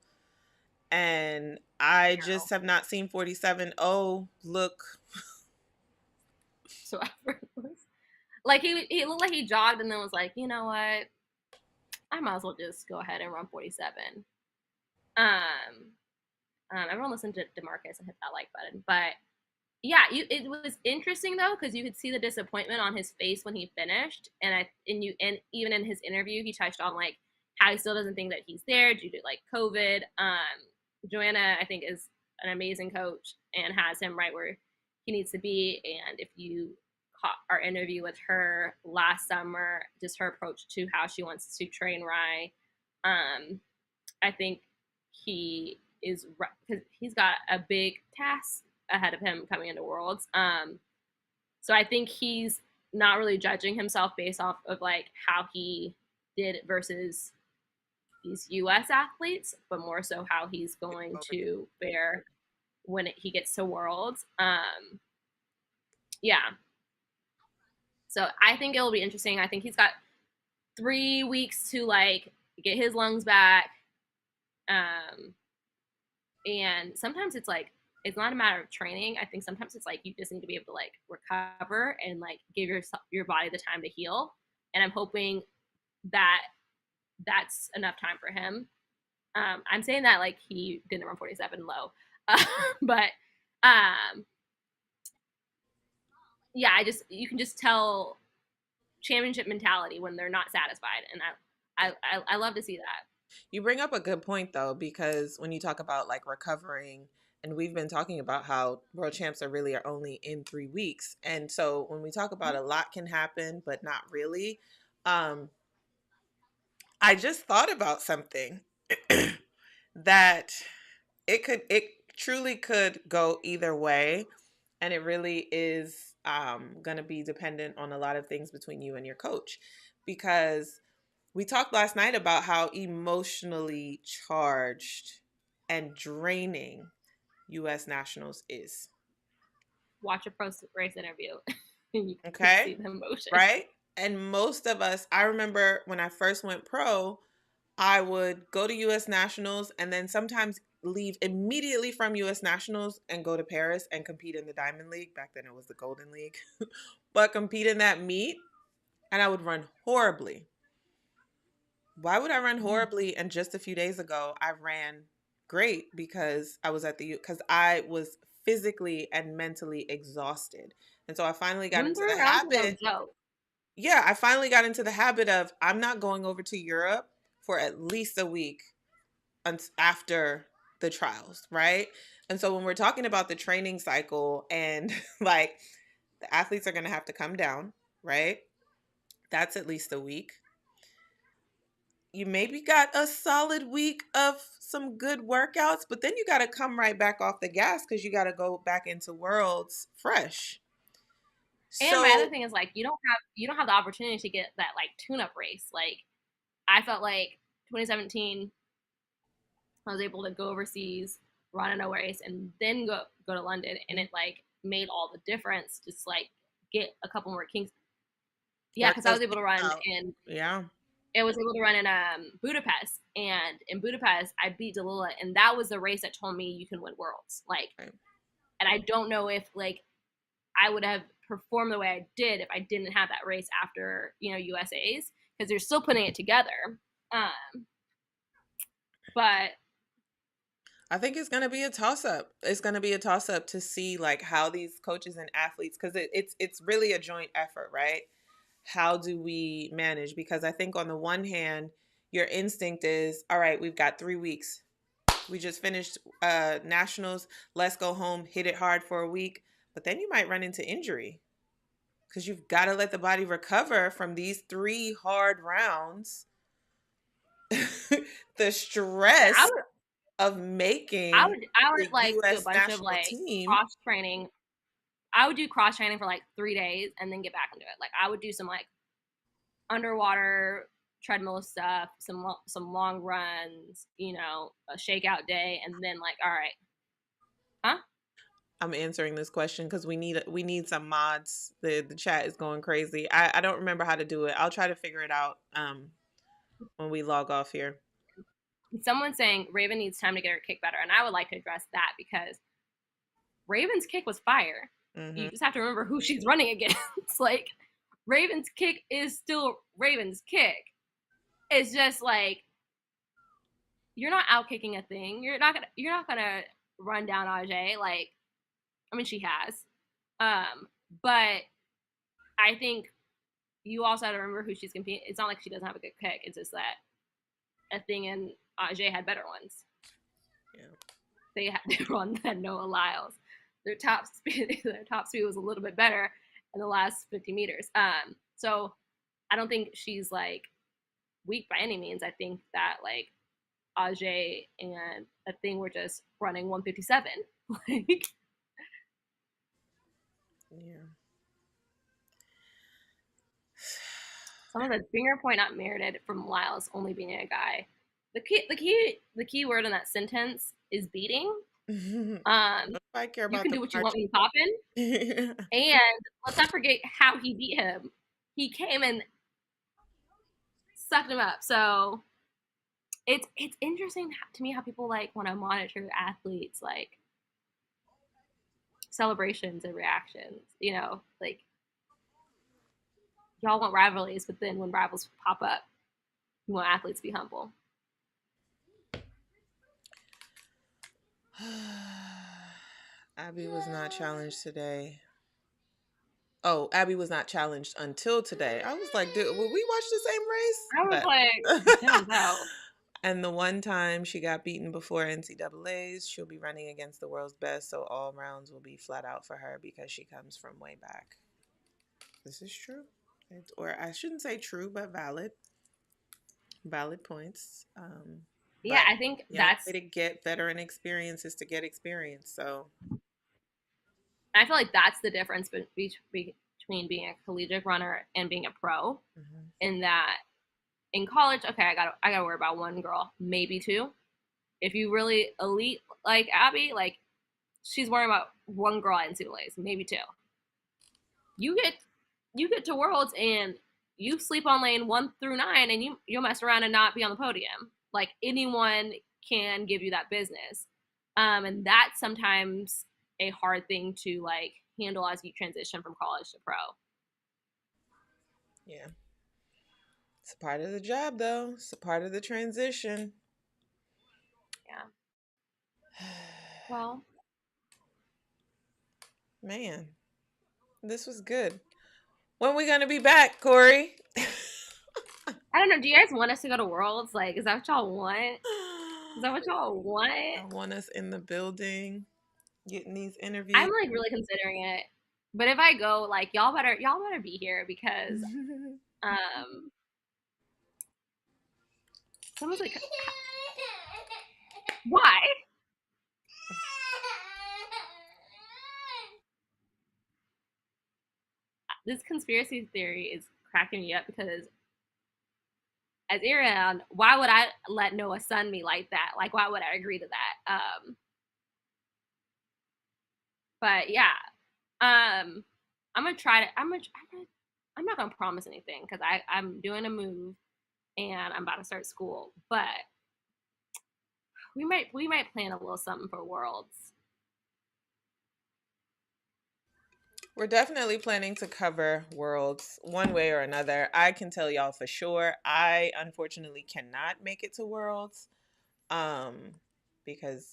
and I just have not seen 47. Oh, look. So effortless. Like he looked like he jogged and then was like, you know what? I might as well just go ahead and run 47. Everyone listened to Demarcus and hit that like button, but yeah, it was interesting though because you could see the disappointment on his face when he finished, and even in his interview, he touched on like how he still doesn't think that he's there due to like COVID. Joanna, I think, is an amazing coach and has him right where he needs to be. And if you caught our interview with her last summer, just her approach to how she wants to train Rye, I think he is because he's got a big task ahead of him coming into Worlds. So I think he's not really judging himself based off of like how he did versus these U.S. athletes, but more so how he's going to fare when he gets to Worlds. Yeah. So I think it'll be interesting. I think he's got 3 weeks to like get his lungs back. And sometimes it's like it's not a matter of training. I think sometimes it's like you just need to be able to like recover and like give your body the time to heal. And I'm hoping that that's enough time for him. I'm saying that like he didn't run 47 low, but yeah, you can just tell championship mentality when they're not satisfied, and I love to see that. You bring up a good point though, because when you talk about like recovering And we've been talking about how world champs are only in 3 weeks. And so when we talk about a lot can happen, but not really, I just thought about something that it truly could go either way. And it really is going to be dependent on a lot of things between you and your coach. Because we talked last night about how emotionally charged and draining US Nationals is. Watch a pro race interview and you can Okay? see the emotion. Right? And most of us, I remember when I first went pro, I would go to US Nationals and then sometimes leave immediately from US Nationals and go to Paris and compete in the Diamond League. Back then it was the Golden League. But compete in that meet and I would run horribly. Why would I run horribly? And just a few days ago, I ran great because I was because I was physically and mentally exhausted. And so I finally got Them into the 3 rounds are no habit. joke. Yeah, I finally got into the habit of I'm not going over to Europe for at least a week after the trials, right? And so when we're talking about the training cycle and like the athletes are going to have to come down, right? That's at least a week. You maybe got a solid week of some good workouts, but then you got to come right back off the gas because you got to go back into worlds fresh. And my other So thing is like you don't have the opportunity to get that like tune-up race. Like I felt like 2017 I was able to go overseas, run in a race, and then go to London, and it like made all the difference. Just like get a couple more kinks. Yeah, work because I those was able to things run out. in. Yeah. I was able to run in Budapest, and in Budapest I beat Delila, and that was the race that told me you can win worlds. Like, Right. and I don't know if like I would have performed the way I did if I didn't have that race after USA's because they're still putting it together. But I think it's going to be a toss up. It's going to be a toss up to see like how these coaches and athletes, because it's really a joint effort, right? How do we manage? Because I think on the one hand, your instinct is, all right, we've got 3 weeks. We just finished nationals. Let's go home, hit it hard for a week. But then you might run into injury because you've got to let the body recover from these 3 hard rounds. The yeah, stress of making I the would like do a U.S. bunch of national like team. cross training. I would do cross training for like 3 days and then get back into it. Like I would do some like underwater treadmill stuff, some long runs, a shakeout day, and then like, all right, huh? I'm answering this question because we need some mods. The chat is going crazy. I don't remember how to do it. I'll try to figure it out when we log off here. Someone's saying Raven needs time to get her kick better, and I would like to address that because Raven's kick was fire. Mm-hmm. You just have to remember who she's running against. Like Raven's kick is still Raven's kick. It's just like you're not out kicking a thing. You're not gonna run down Ajay. Like, I mean, she has. But I think you also have to remember who she's competing. It's not like she doesn't have a good kick. It's just that a thing and Ajay had better ones. Yeah. They had Noah Lyles. Their top speed was a little bit better in the last 50 meters. So I don't think she's like weak by any means. I think that like Ajay and a thing were just running 157. Like, Yeah. someone said finger point not merited from Lyles only being a guy. The key word in that sentence is beating. I care You about can the do what you want march. when you pop in. And let's not forget how he beat him. He came and sucked him up. So it's interesting to me how people like want to monitor athletes like celebrations and reactions. Like y'all want rivalries, but then when rivals pop up, you want athletes to be humble. Abby was not challenged today. Oh, Abby was not challenged until today. I was like, dude, will we watch the same race? I was But like, I don't know. And the one time she got beaten before NCAAs, she'll be running against the world's best, so all rounds will be flat out for her because she comes from way back. This is true. Or I shouldn't say true, but valid. Valid points. Yeah, But I think the only way that's. to get veteran experience is to get experience. So, I feel like that's the difference between being a collegiate runner and being a pro. mhm. In that, in college, okay, I gotta worry about one girl, maybe two. If you really elite like Abby, like she's worrying about one girl at NCAAs, maybe two. You get you get to Worlds and you sleep on lane 1 through 9, and you'll mess around and not be on the podium. Like anyone can give you that business, and that's sometimes a hard thing to like handle as you transition from college to pro. Yeah. It's a part of the job, though. It's a part of the transition. Yeah. Well, Man, this was good. When we gonna be back, Kori? I don't know. Do you guys want us to go to Worlds? Like, is that what y'all want? Is that what y'all want? I want us in the building, getting these I'm interviews. like really considering it. But if I go, like y'all better be here because um someone's like, why? This conspiracy theory is cracking me up because as Ariane, why would I let Noah sun me like that? Like, why would I agree to that? But yeah, I'm gonna try to. I'm not gonna promise anything because I'm doing a move and I'm about to start school. But we might plan a little something for Worlds. We're definitely planning to cover Worlds one way or another. I can tell y'all for sure. I unfortunately cannot make it to Worlds, um, because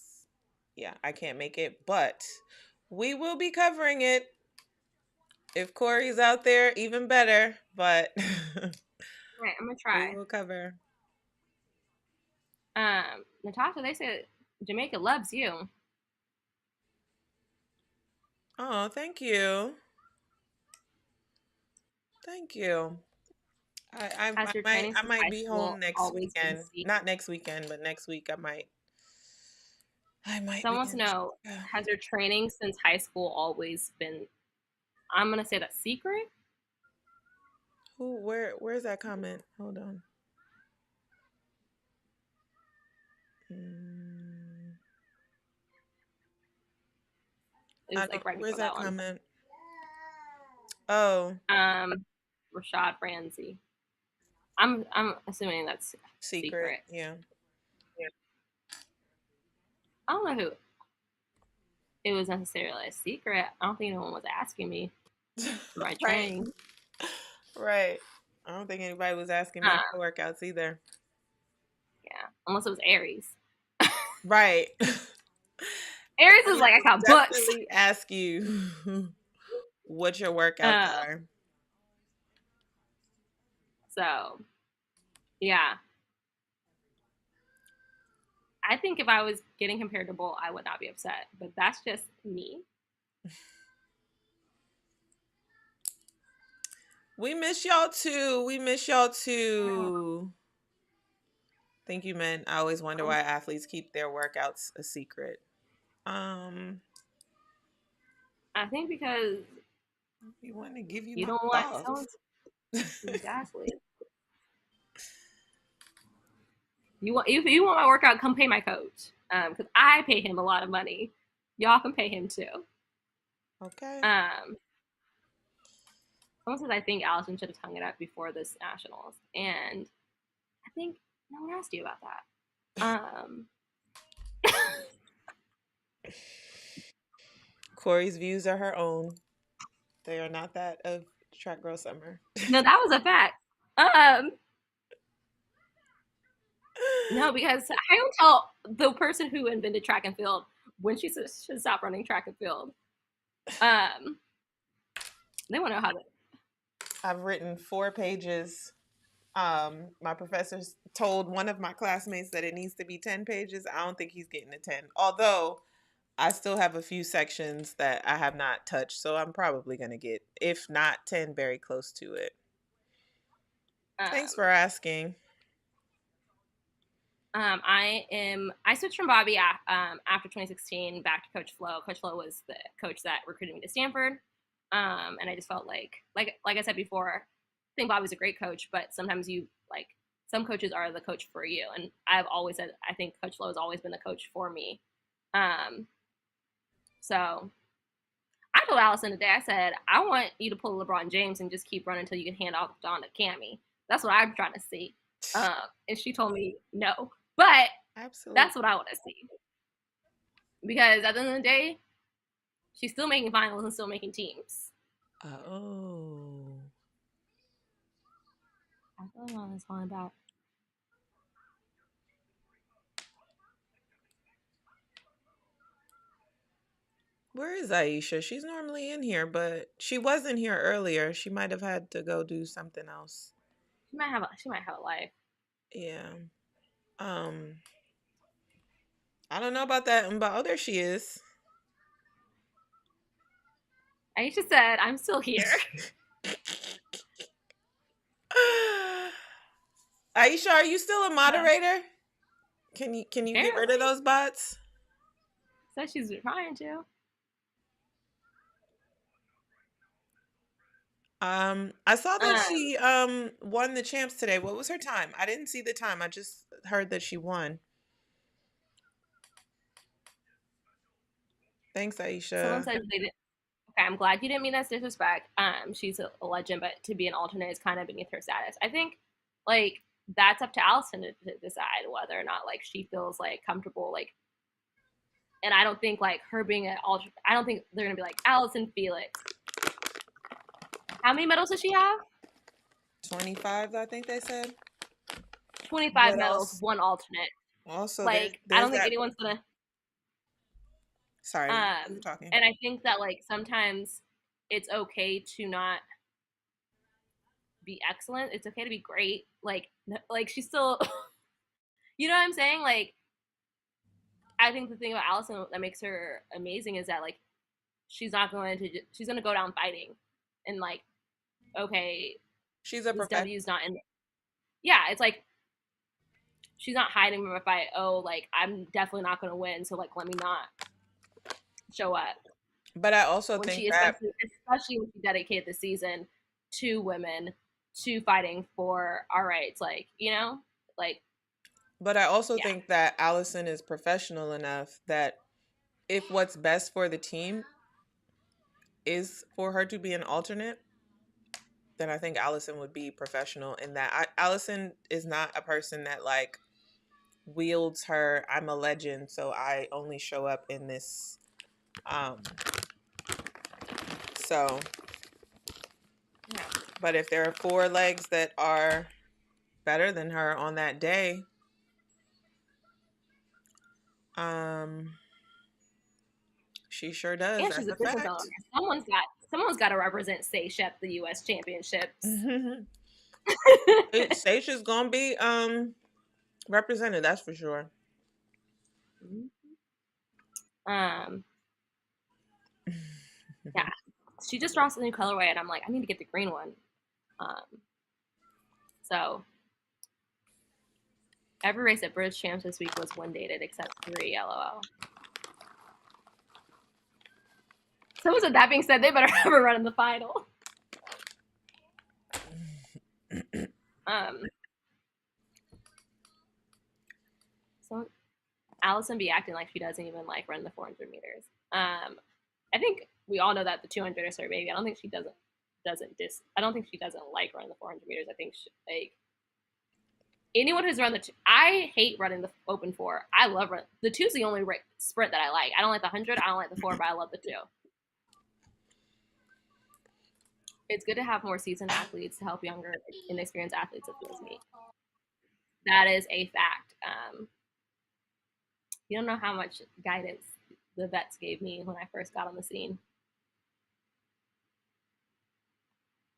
yeah, I can't make it. But we will be covering it. If Kori's out there, even better. But Right, I'm gonna we try. will cover. Natasha, they said Jamaica loves you. Oh, thank you. Thank you. Has your might training I since might high be home school next always been weekend. secret? Not next weekend, but next week I might Someone be wants to in know, Jamaica. has your training since high school always been, I'm going to say that secret? Where's that comment? Hold on. Mm, It was like right where's before that that one. comment? Oh, Um, Rashad Franzi. I'm assuming that's secret. secret. Yeah. I don't know who it was necessarily a secret. I don't think anyone was asking me for my Right. training. Right. I don't think anybody was asking me Um, for workouts either. yeah, unless it was Aries. Right. Aries is Aries like I will got books. definitely ask you what your workouts Uh, are. so yeah, I think if I was getting compared to Bull, I would not be upset. But that's just me. We miss y'all too. We miss y'all too. Thank you, men. I always wonder why athletes keep their workouts a secret. Um, I think because we want to give you you my don't want so thoughts. exactly. You want if you want my workout, come pay my coach. Because I pay him a lot of money. Y'all can pay him too. Okay. Um, someone says I think Allison should have hung it up before this nationals, and I think no one asked you about that. Kori's views are her own. They are not that of Track Girl Summer. No, that was a fact. Um, no, because I don't tell the person who invented track and field when she should stop running track and field. They want to know how to. I've written 4 pages My professors told one of my classmates that it needs to be 10 pages. I don't think he's getting a 10. Although I still have a few sections that I have not touched, so I'm probably going to get, if not 10, very close to it. Thanks for Um, asking. I switched from Bobby after 2016 back to Coach Flo. Coach Flo was the coach that recruited me to Stanford. And I just felt like I said before, I think Bobby's a great coach, but sometimes some coaches are the coach for you. And I've always said, I think Coach Flo has always been the coach for me. So I told Allison today, I said, I want you to pull LeBron James and just keep running until you can hand off Dawn to Cammy. That's what I'm trying to see. And she told me no. But Absolutely. that's what I want to see. Because at the end of the day, she's still making finals and still making teams. Oh. I don't know what it's all about. Where is Aisha? She's normally in here, but she wasn't here earlier. She might have had to go do something else. She might have a life. Yeah. Um, I don't know about that, but oh, there she is. Aisha said, I'm still here. Aisha, are you still a moderator? Can you get rid of Apparently. those bots? Said she's trying to. I saw that Um, she won the champs today. What was her time? I didn't see the time. I just heard that she won. Thanks, Someone Aisha. said they didn't. Okay, I'm glad you didn't mean that's disrespect. She's a legend, but to be an alternate is kind of beneath her status. I think, like, that's up to Allison to decide whether or not like she feels like comfortable like. And I don't think like her being an alternate. I don't think they're gonna be like Allison Felix. How many medals does she have? 25, I think they said. 25 But medals, also, one alternate. also Like I there's don't think that. anyone's gonna. Sorry, you were talking. And I think that like sometimes it's okay to not be excellent. It's okay to be great. Like she's still, you know what I'm saying? Like I think the thing about Allison that makes her amazing is that like she's gonna go down fighting, and like okay, She's a this professional. W's not in. Yeah, it's like she's not hiding from a fight. Oh, like I'm definitely not gonna win, so like let me not show up. But I also When think she that especially when she dedicated the season to women, to fighting for our rights, like like but I also yeah, think that Allison is professional enough that if what's best for the team is for her to be an alternate, then I think Allison would be professional in that. Allison is not a person that like wields her I'm a legend, so I only show up in this. Um, so, yeah. but if there are four legs that are better than her on that day, um, she sure does. And she's That's a a business owner. fact. Someone's got to represent CashApp the U.S. Championships. Stacia's gonna be represented, that's for sure. um, yeah, she just dropped a new colorway, and I'm like, I need to get the green one. Um, so every race at British Champs this week was one dated except 3. LOL. Someone said that being said, they better have a run in the final. Um, so Allison be acting like she doesn't even like run the 400 meters. I think we all know that the 200 is her baby. I don't think she I don't think she doesn't like running the 400 meters. I think like anyone who's run I hate running the open 4. I love run the 2's the only sprint that I like. I don't like the 100. I don't like the 4, but I love the 2. It's good to have more seasoned athletes to help younger, inexperienced athletes, if it was me. That is a fact. You don't know how much guidance the vets gave me when I first got on the scene.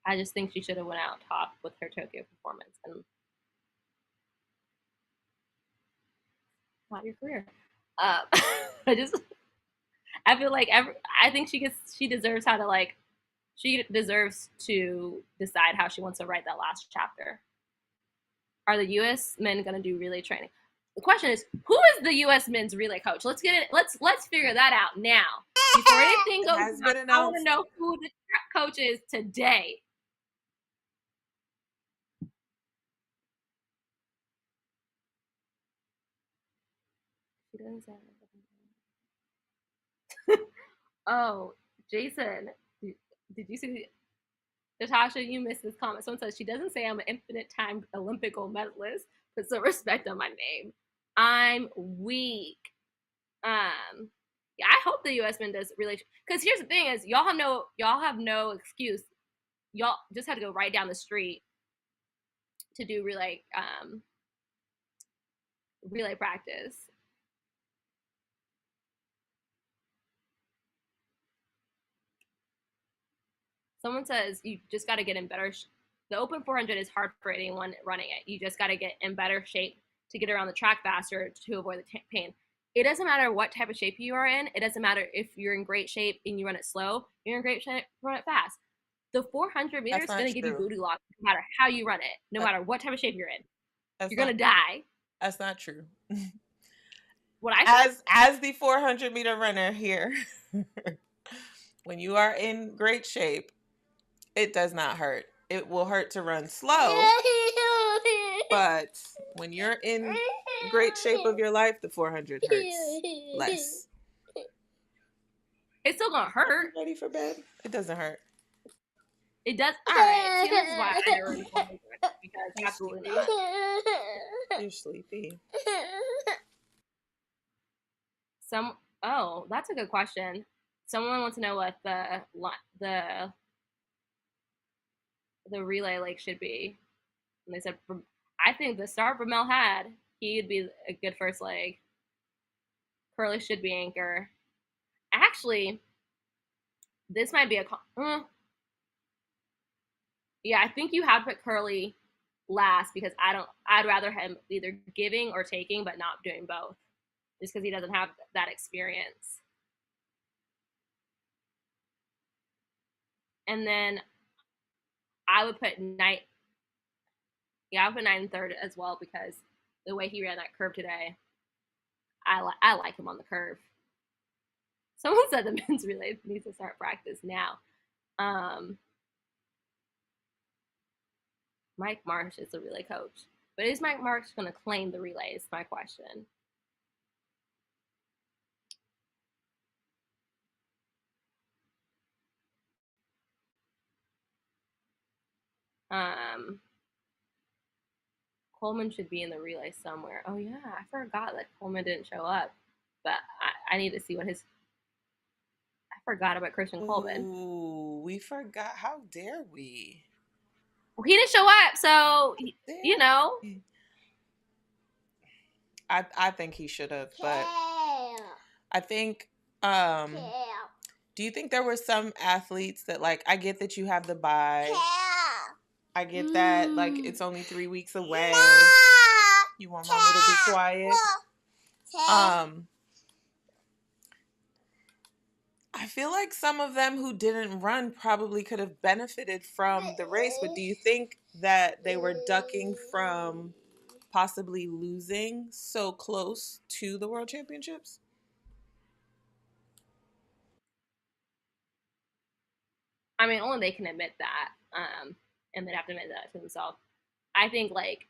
I just think she should have went out top with her Tokyo performance and not your career. I just I feel like I think she deserves how to like she deserves to decide how she wants to write that last chapter. Are the U.S. men going to do relay training? The question is, who is the U.S. men's relay coach? Let's get it. Let's figure that out now before anything goes Has on. been I want to announced. know who the coach is today. She doesn't say. Oh, Jason, did you see? Natasha, you missed this comment. Someone says she doesn't say I'm an infinite time Olympic gold medalist. Put some respect on my name. I'm weak. Yeah, I hope the U.S. men does really. Because here's the thing: is y'all have no excuse. Y'all just have to go right down the street to do relay practice. Someone says you just got to get in better. The Open 400 is hard for anyone running it. You just got to get in better shape to get around the track faster to avoid the pain. It doesn't matter what type of shape you are in. It doesn't matter if you're in great shape and you run it slow. You're in great shape, run it fast. The 400 meters is going to give you booty lock no matter how you run it, no matter what type of shape you're in. You're going to die. That's not true. What I as the 400-meter runner here, when you are in great shape, it does not hurt. It will hurt to run slow, but when you're in great shape of your life, the 400 hurts less. It's still gonna hurt. Ready for bed? It doesn't hurt. It does. All right. See, this is why I already because absolutely not. You're sleepy. Oh, that's a good question. Someone wants to know what the relay like should be, and they said, I think the start Bromell had, he'd be a good first leg. Curly should be anchor. Actually, this might be yeah, I think you have to put Curly last because I'd rather him either giving or taking, but not doing both, just because he doesn't have that experience. And then I would put Knight. Yeah, I would put Knight in third as well because the way he ran that curve today, I like him on the curve. Someone said the men's relay needs to start practice now. Mike Marsh is the relay coach. But is Mike Marsh going to claim the relay is my question. Coleman should be in the relay somewhere. Oh, yeah, I forgot that Coleman didn't show up. But I need to see what his... I forgot about Christian Coleman. Ooh, we forgot. How dare we? Well, he didn't show up, so, you know. I think he should have, but I think do you think there were some athletes that like I get that you have the bye. I get that like it's only 3 weeks away. You want mommy to be quiet. I feel like some of them who didn't run probably could have benefited from the race, but do you think that they were ducking from possibly losing so close to the World Championships? I mean, only they can admit that, and they'd have to admit that to themselves. I think like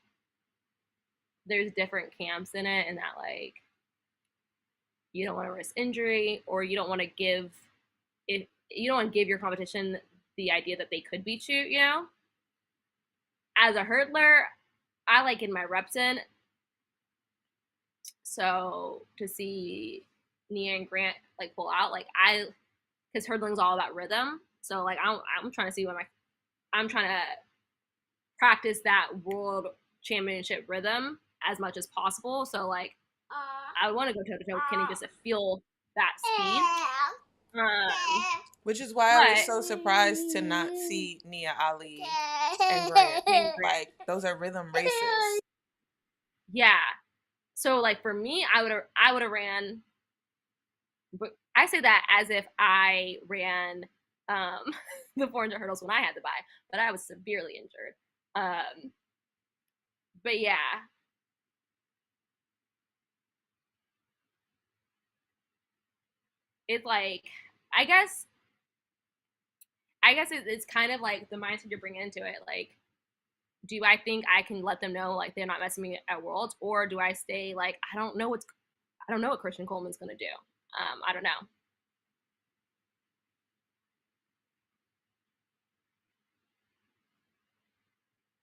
there's different camps in it, and that like you don't want to risk injury, or you don't want to give if you don't want to give your competition the idea that they could beat you. You know, as a hurdler, I like getting my reps in. So to see Nia and Grant like pull out, like because hurdling's all about rhythm. So like I'm trying to see what I'm trying to practice that world championship rhythm as much as possible. So like I want to go toe to toe with Kenny just to feel that speed. Which is why I was But so surprised to not see Nia Ali and Grant. Like, those are rhythm races. yeah. So like for me, I would have ran. But I say that as if I ran the 400 hurdles when I had to buy, but I was severely injured. But yeah, it's like I guess it's kind of like the mindset you're bringing into it. Like, do I think I can let them know like they're not messing me at Worlds, or do I stay like I don't know what Christian Coleman's gonna do. I don't know.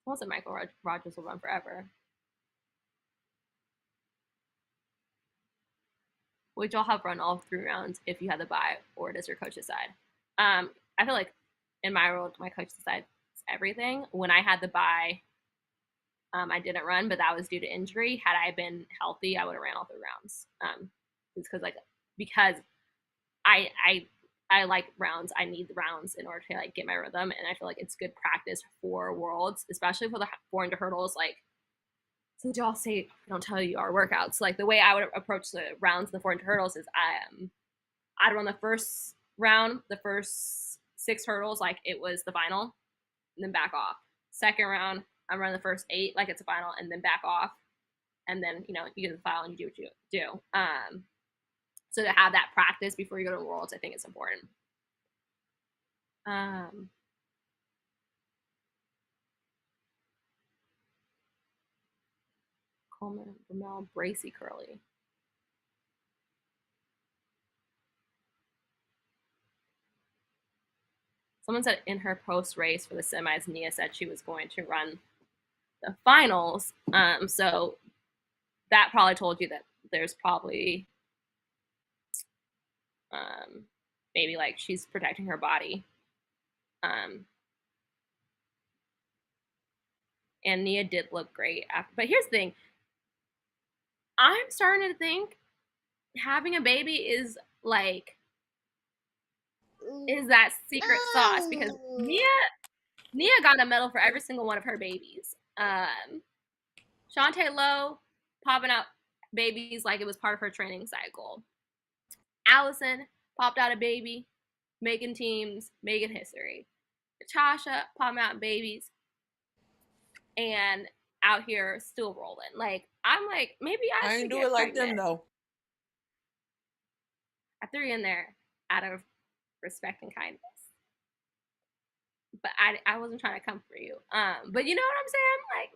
Also, Michael Rogers will run forever, which I'll have run all 3 rounds if you had to buy, or does your coach decide? I feel like in my world, my coach decides everything. When I had to buy, I didn't run, but that was due to injury. Had I been healthy, I would have ran all 3 rounds. It's because I like rounds. I need the rounds in order to like get my rhythm, and I feel like it's good practice for Worlds, especially for the 400 hurdles. Like, since y'all say I don't tell you our workouts, like the way I would approach the rounds in the 400 hurdles is I'd run the first round, the first 6 hurdles like it was the final, and then back off. Second round, I'm running the first 8 like it's a final, and then back off, and then you get the final and you do what you do. So to have that practice before you go to Worlds, I think it's important. Coleman, Vermel, Bracy, Curly. Someone said in her post race for the semis, Nia said she was going to run the finals. So that probably told you that there's probably maybe like she's protecting her body. And Nia did look great after. But here's the thing. I'm starting to think having a baby is that secret sauce, because Nia got a medal for every single one of her babies. Shantae Lowe popping out babies like it was part of her training cycle. Allison popped out a baby, making teams, making history. Natasha popping out babies and out here still rolling. Like, I'm like, maybe I ain't should do get it like pregnant. them though. I threw you in there out of respect and kindness. But I wasn't trying to come for you. But you know what I'm saying? I'm like,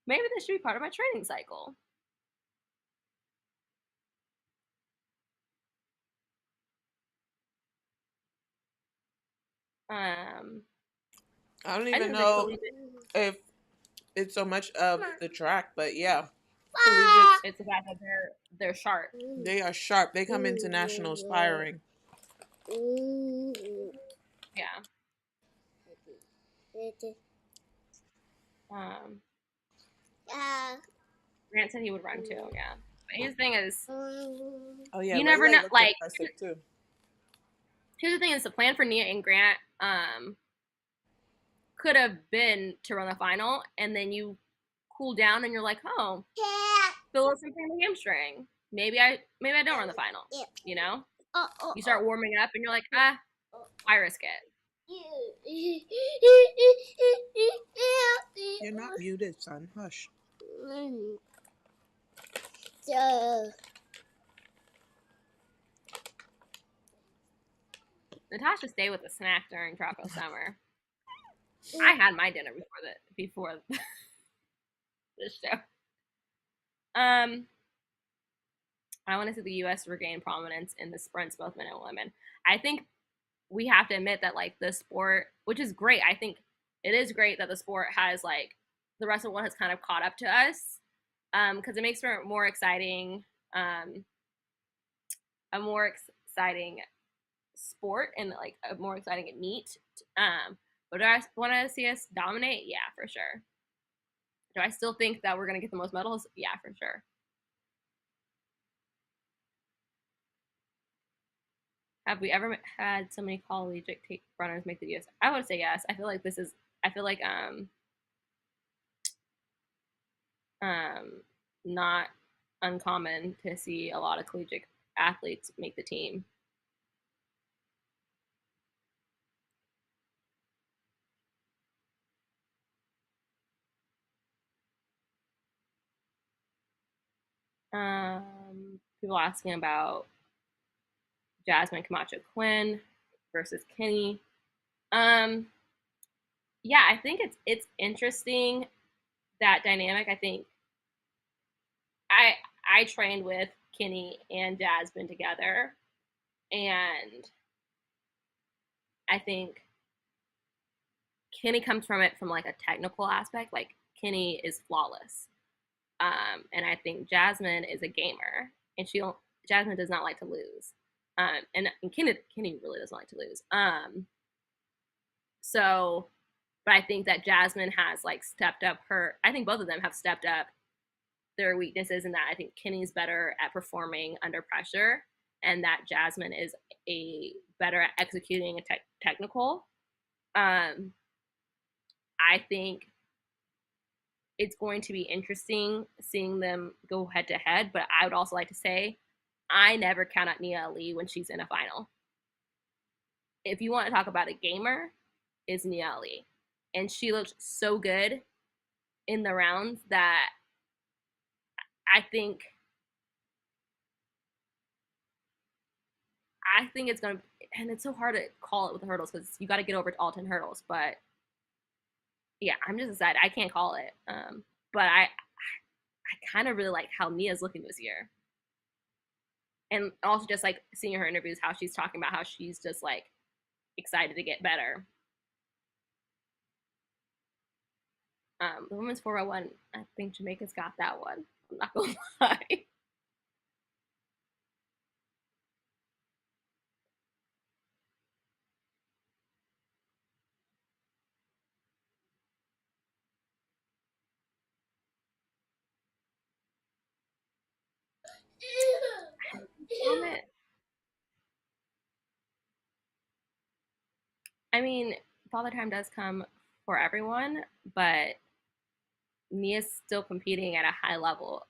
maybe this should be part of my training cycle. I don't even know if it's so much of the track, but yeah. It's the fact that they're sharp. They are sharp. They come into nationals firing. Yeah. Grant said he would run too. Yeah. But his thing is, oh yeah, you never know. Like, too. Here's the thing: is the plan for Nia and Grant could have been to run the final, and then you cool down, and you're like, oh, feel something in the hamstring. Maybe I don't run the final. You know, you start warming up, and you're like, I risk it. You're not muted, son. Hush. Natasha stayed with a snack during Tropical Summer. I had my dinner before this show. I want to see the U.S. regain prominence in the sprints, both men and women. I think we have to admit that like the sport, which is great. I think it is great that the sport has like the rest of the world has kind of caught up to us, because it makes for more exciting, a more exciting sport and like a more exciting meet. But do I want to see us dominate? Yeah, for sure. Do I still think that we're going to get the most medals? Yeah, for sure. Have we ever had so many collegiate runners make the US? I would say yes. I feel like this is. I feel like um not uncommon to see a lot of collegiate athletes make the team. People asking about Jasmine Camacho Quinn versus Kenny. Um, yeah, I think it's interesting that dynamic. I think I I trained with Kenny and Jasmine together, and I think Kenny comes from it from like a technical aspect. Like Kenny is flawless, and I think Jasmine is a gamer, and Jasmine does not like to lose, and Kenny really doesn't like to lose. So, but I think that Jasmine has like stepped up her. I think both of them have stepped up their weaknesses, and that I think Kenny's better at performing under pressure, and that Jasmine is a better at executing a technical. Um, I think it's going to be interesting seeing them go head to head. But I would also like to say, I never count out Nia Ali when she's in a final. If you want to talk about a gamer, is Nia Ali, and she looked so good in the rounds that I think it's gonna, and it's so hard to call it with the hurdles because you got to get over all 10 hurdles. But yeah, I'm just excited. I can't call it, but I kind of really like how Nia's looking this year, and also just like seeing her interviews, how she's talking about how she's just like excited to get better. The women's 401, I think Jamaica's got that one. I'm not gonna lie. I mean, Father Time does come for everyone, but Nia's still competing at a high level.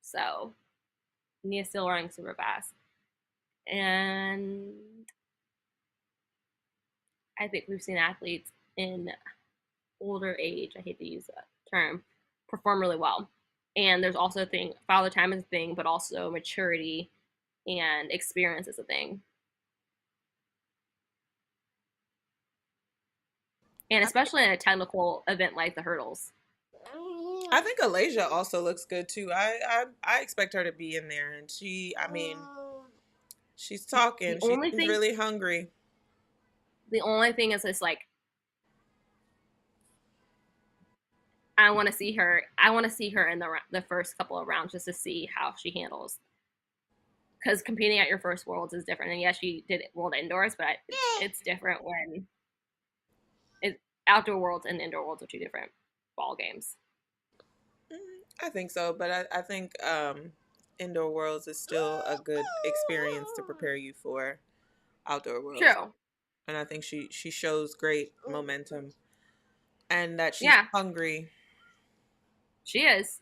So Nia's still running super fast. And I think we've seen athletes in older age, I hate to use that term, perform really well. And there's also a thing, Father Time is a thing, but also maturity and experience is a thing. And especially in a technical event like the hurdles. I think Alasia also looks good too. I expect her to be in there, and I mean, she's The talking. She only seems thing, really hungry. the only thing is, it's like I want to see her. I want to see her in the first couple of rounds just to see how she handles. Because competing at your first worlds is different. And yes, she did world indoors, but it's different when it outdoor worlds and indoor worlds are two different ball games. I think so, but I think indoor worlds is still a good experience to prepare you for outdoor worlds, True. and I think she shows great momentum and that she's Yeah, hungry. she is.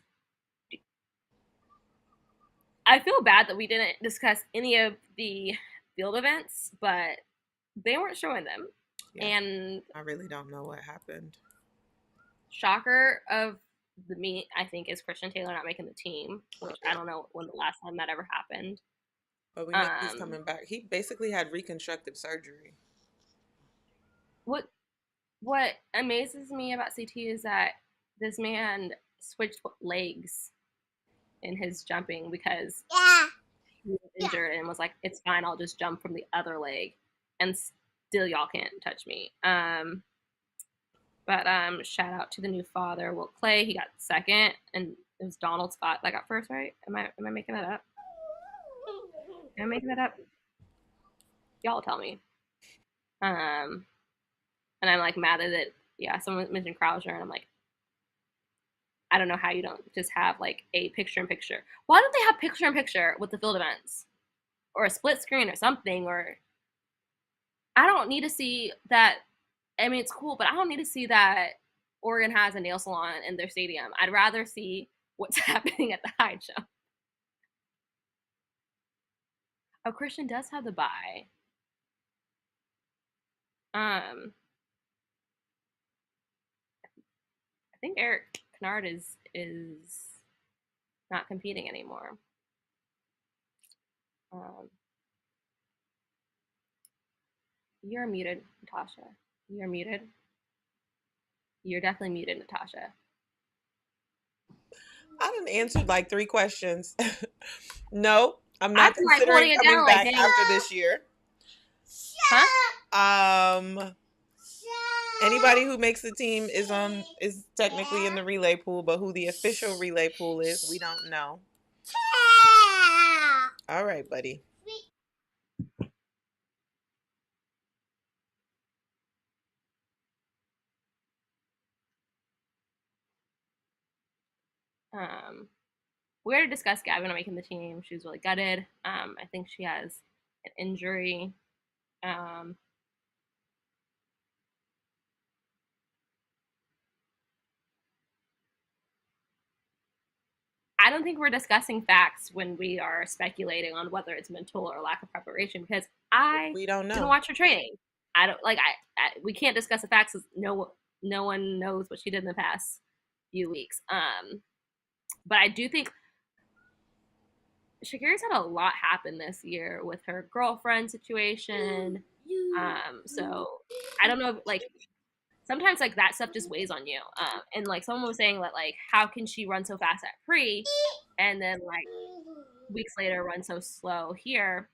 I feel bad that we didn't discuss any of the field events, but they weren't showing them. Yeah, And I really don't know what happened. shocker of the meet, I think, is Christian Taylor not making the team, which I don't know when the last time that ever happened. But we know he's Um, coming back. He basically had reconstructive surgery. what what amazes me about CT is that this man switched legs in his jumping because he was injured and was like, "It's fine, I'll just jump from the other leg," and still y'all can't touch me. But shout out to the new father, Will Clay. He got second, and it was Donald Scott that got first, right? Am I making that up? Am I making that up? Y'all tell me. Um, and I'm like mad at it. Yeah, someone mentioned Krauser, and I'm like, I don't know how you don't just have like a picture in picture. Why don't they have picture in picture with the field events? or a split screen or something. Or I don't need to see that. I mean, it's cool, but I don't need to see that Oregon has a nail salon in their stadium. I'd rather see what's happening at the high jump. Oh, Christian does have the bye. Um, I think Eric Kennard is not competing anymore. Um, you're muted, Natasha. You're muted. You're definitely muted, Natasha. I done answered like 3 questions. No, I'm I'm not like holding considering it down, coming like, back dang, after this year. huh? Um, Anybody who makes the team is technically in the relay pool, but who the official relay pool is, we don't know. All right, buddy. Um, we already discussed Gavin not making the team. She was really gutted. I think she has an injury. Um, I don't think we're discussing facts when we are speculating on whether it's mental or lack of preparation because I We don't didn't know. watch her training. I don't like we can't discuss the facts. No one knows what she did in the past few weeks. But I do think Shakira's had a lot happen this year with her girlfriend situation. So I don't know if, like, sometimes like that stuff just weighs on you. And like someone was saying that like how can she run so fast at pre and then like weeks later run so slow here?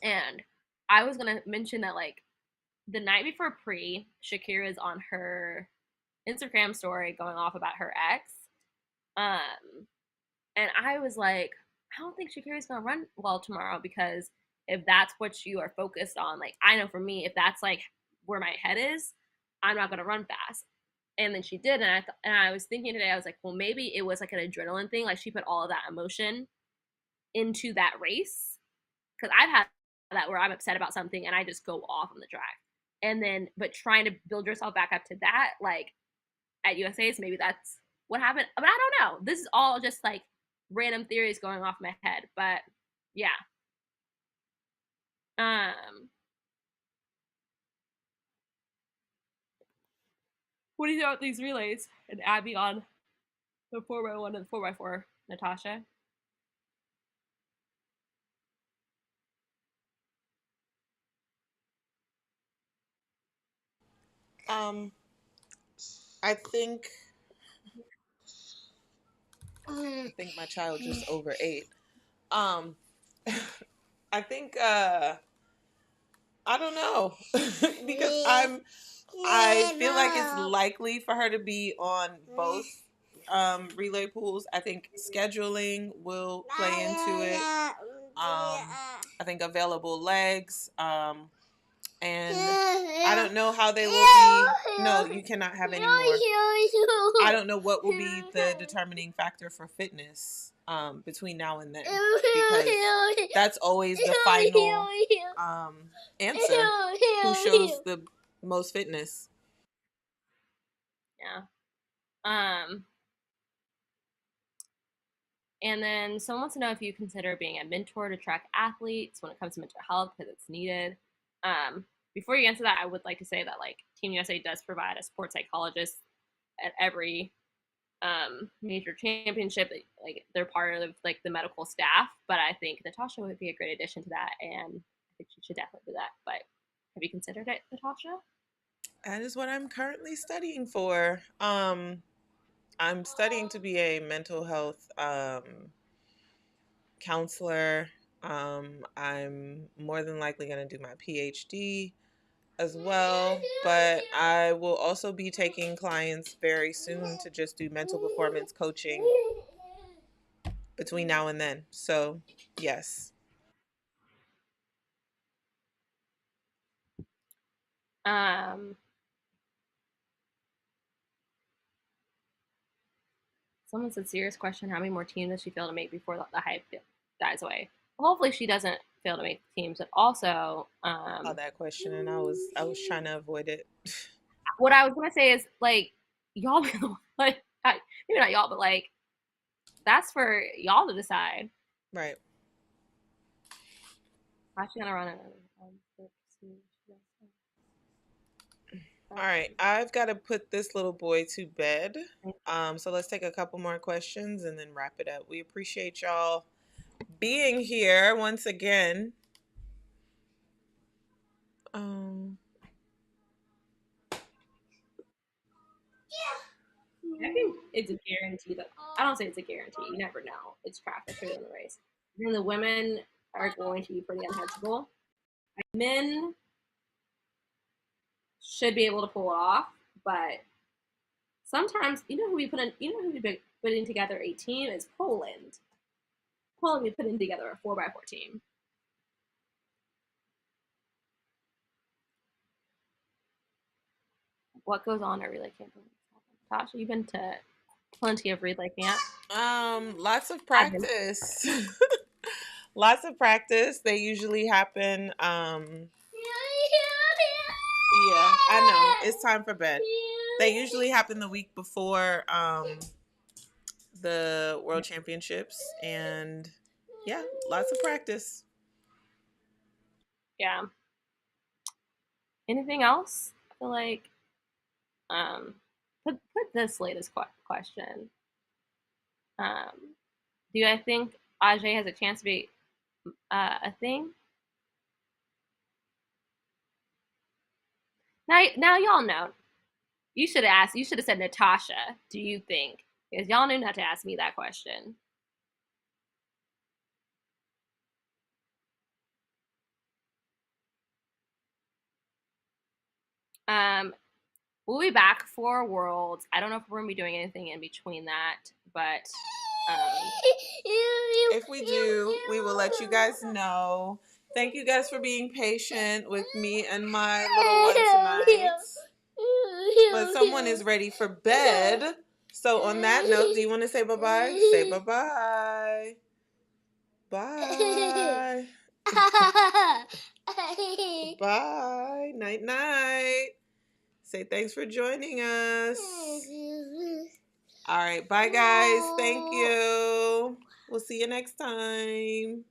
And I was gonna mention that like the night before pre, Shakira's on her Instagram story going off about her ex. Um, and I was like, I don't think Shakira's gonna run well tomorrow because if that's what you are focused on, like I know for me, if that's like where my head is, I'm not gonna run fast. And then she did, and I was thinking today, I was like, well, maybe it was like an adrenaline thing, like she put all of that emotion into that race because I've had that where I'm upset about something and I just go off on the track, and then but trying to build yourself back up to that, like at USA's, maybe that's what happened. But I don't know. This is all just like random theories going off my head. But yeah. Um, what do you think about these relays and Abby on the 4x1 and the 4x4, Natasha? Um, I think my child just overate. Um, I think I don't know because I feel like it's likely for her to be on both relay pools. I think scheduling will play into it. I think available legs. And I don't know how they will be. No, you cannot have any more. I don't know what will be the determining factor for fitness between now and then because that's always the final answer. Who shows the most fitness? Yeah. Um, and then someone wants to know if you consider being a mentor to track athletes when it comes to mental health because it's needed. Before you answer that, I would like to say that like Team USA does provide a sports psychologist at every major championship. Like they're part of like the medical staff, but I think Natasha would be a great addition to that, and I think she should definitely do that. But have you considered it, Natasha? That is what I'm currently studying for. I'm studying to be a mental health counselor. I'm more than likely going to do my PhD as well, but I will also be taking clients very soon to just do mental performance coaching between now and then. So, yes. Um, Someone said, serious question. How many more teams does she feel to make before the hype dies away? hopefully she doesn't fail to make teams. But also, Saw that question and I was trying to avoid it. what I was gonna say is like y'all like maybe not y'all, but like that's for y'all to decide. Right. How's she gonna run it? All right. I've got to put this little boy to bed. So let's take a couple more questions and then wrap it up. We appreciate y'all being here once again. Um, I think it's a guarantee that I don't say it's a guarantee. You never know. It's traffic in the race. And the women are going to be pretty untouchable. Men should be able to pull it off, but sometimes you know who we be putting together a team is Poland. Poland be putting together a 4x4 team. What goes on? I really can't believe this. Natasha, you've been to plenty of relay camp. lots of I've been. practice. Lots of practice. They usually happen. Yeah, I know. It's time for bed. They usually happen the week before the World Championships, and yeah, lots of practice. Yeah. Anything else? I feel like um, put this latest question. Do I think Ajay has a chance to be a thing? Now y'all know. You should have asked. You should have said Natasha. Do you think? Because y'all knew not to ask me that question. Um, we'll be back for Worlds. I don't know if we're gonna be doing anything in between that, but if we do, we will let you guys know. Thank you guys for being patient with me and my little one tonight. But someone is ready for bed. So on that note, do you want to say bye-bye? Say bye-bye. Bye. Bye. Night night. Say thanks for joining us. All right. Bye, guys. Thank you. We'll see you next time.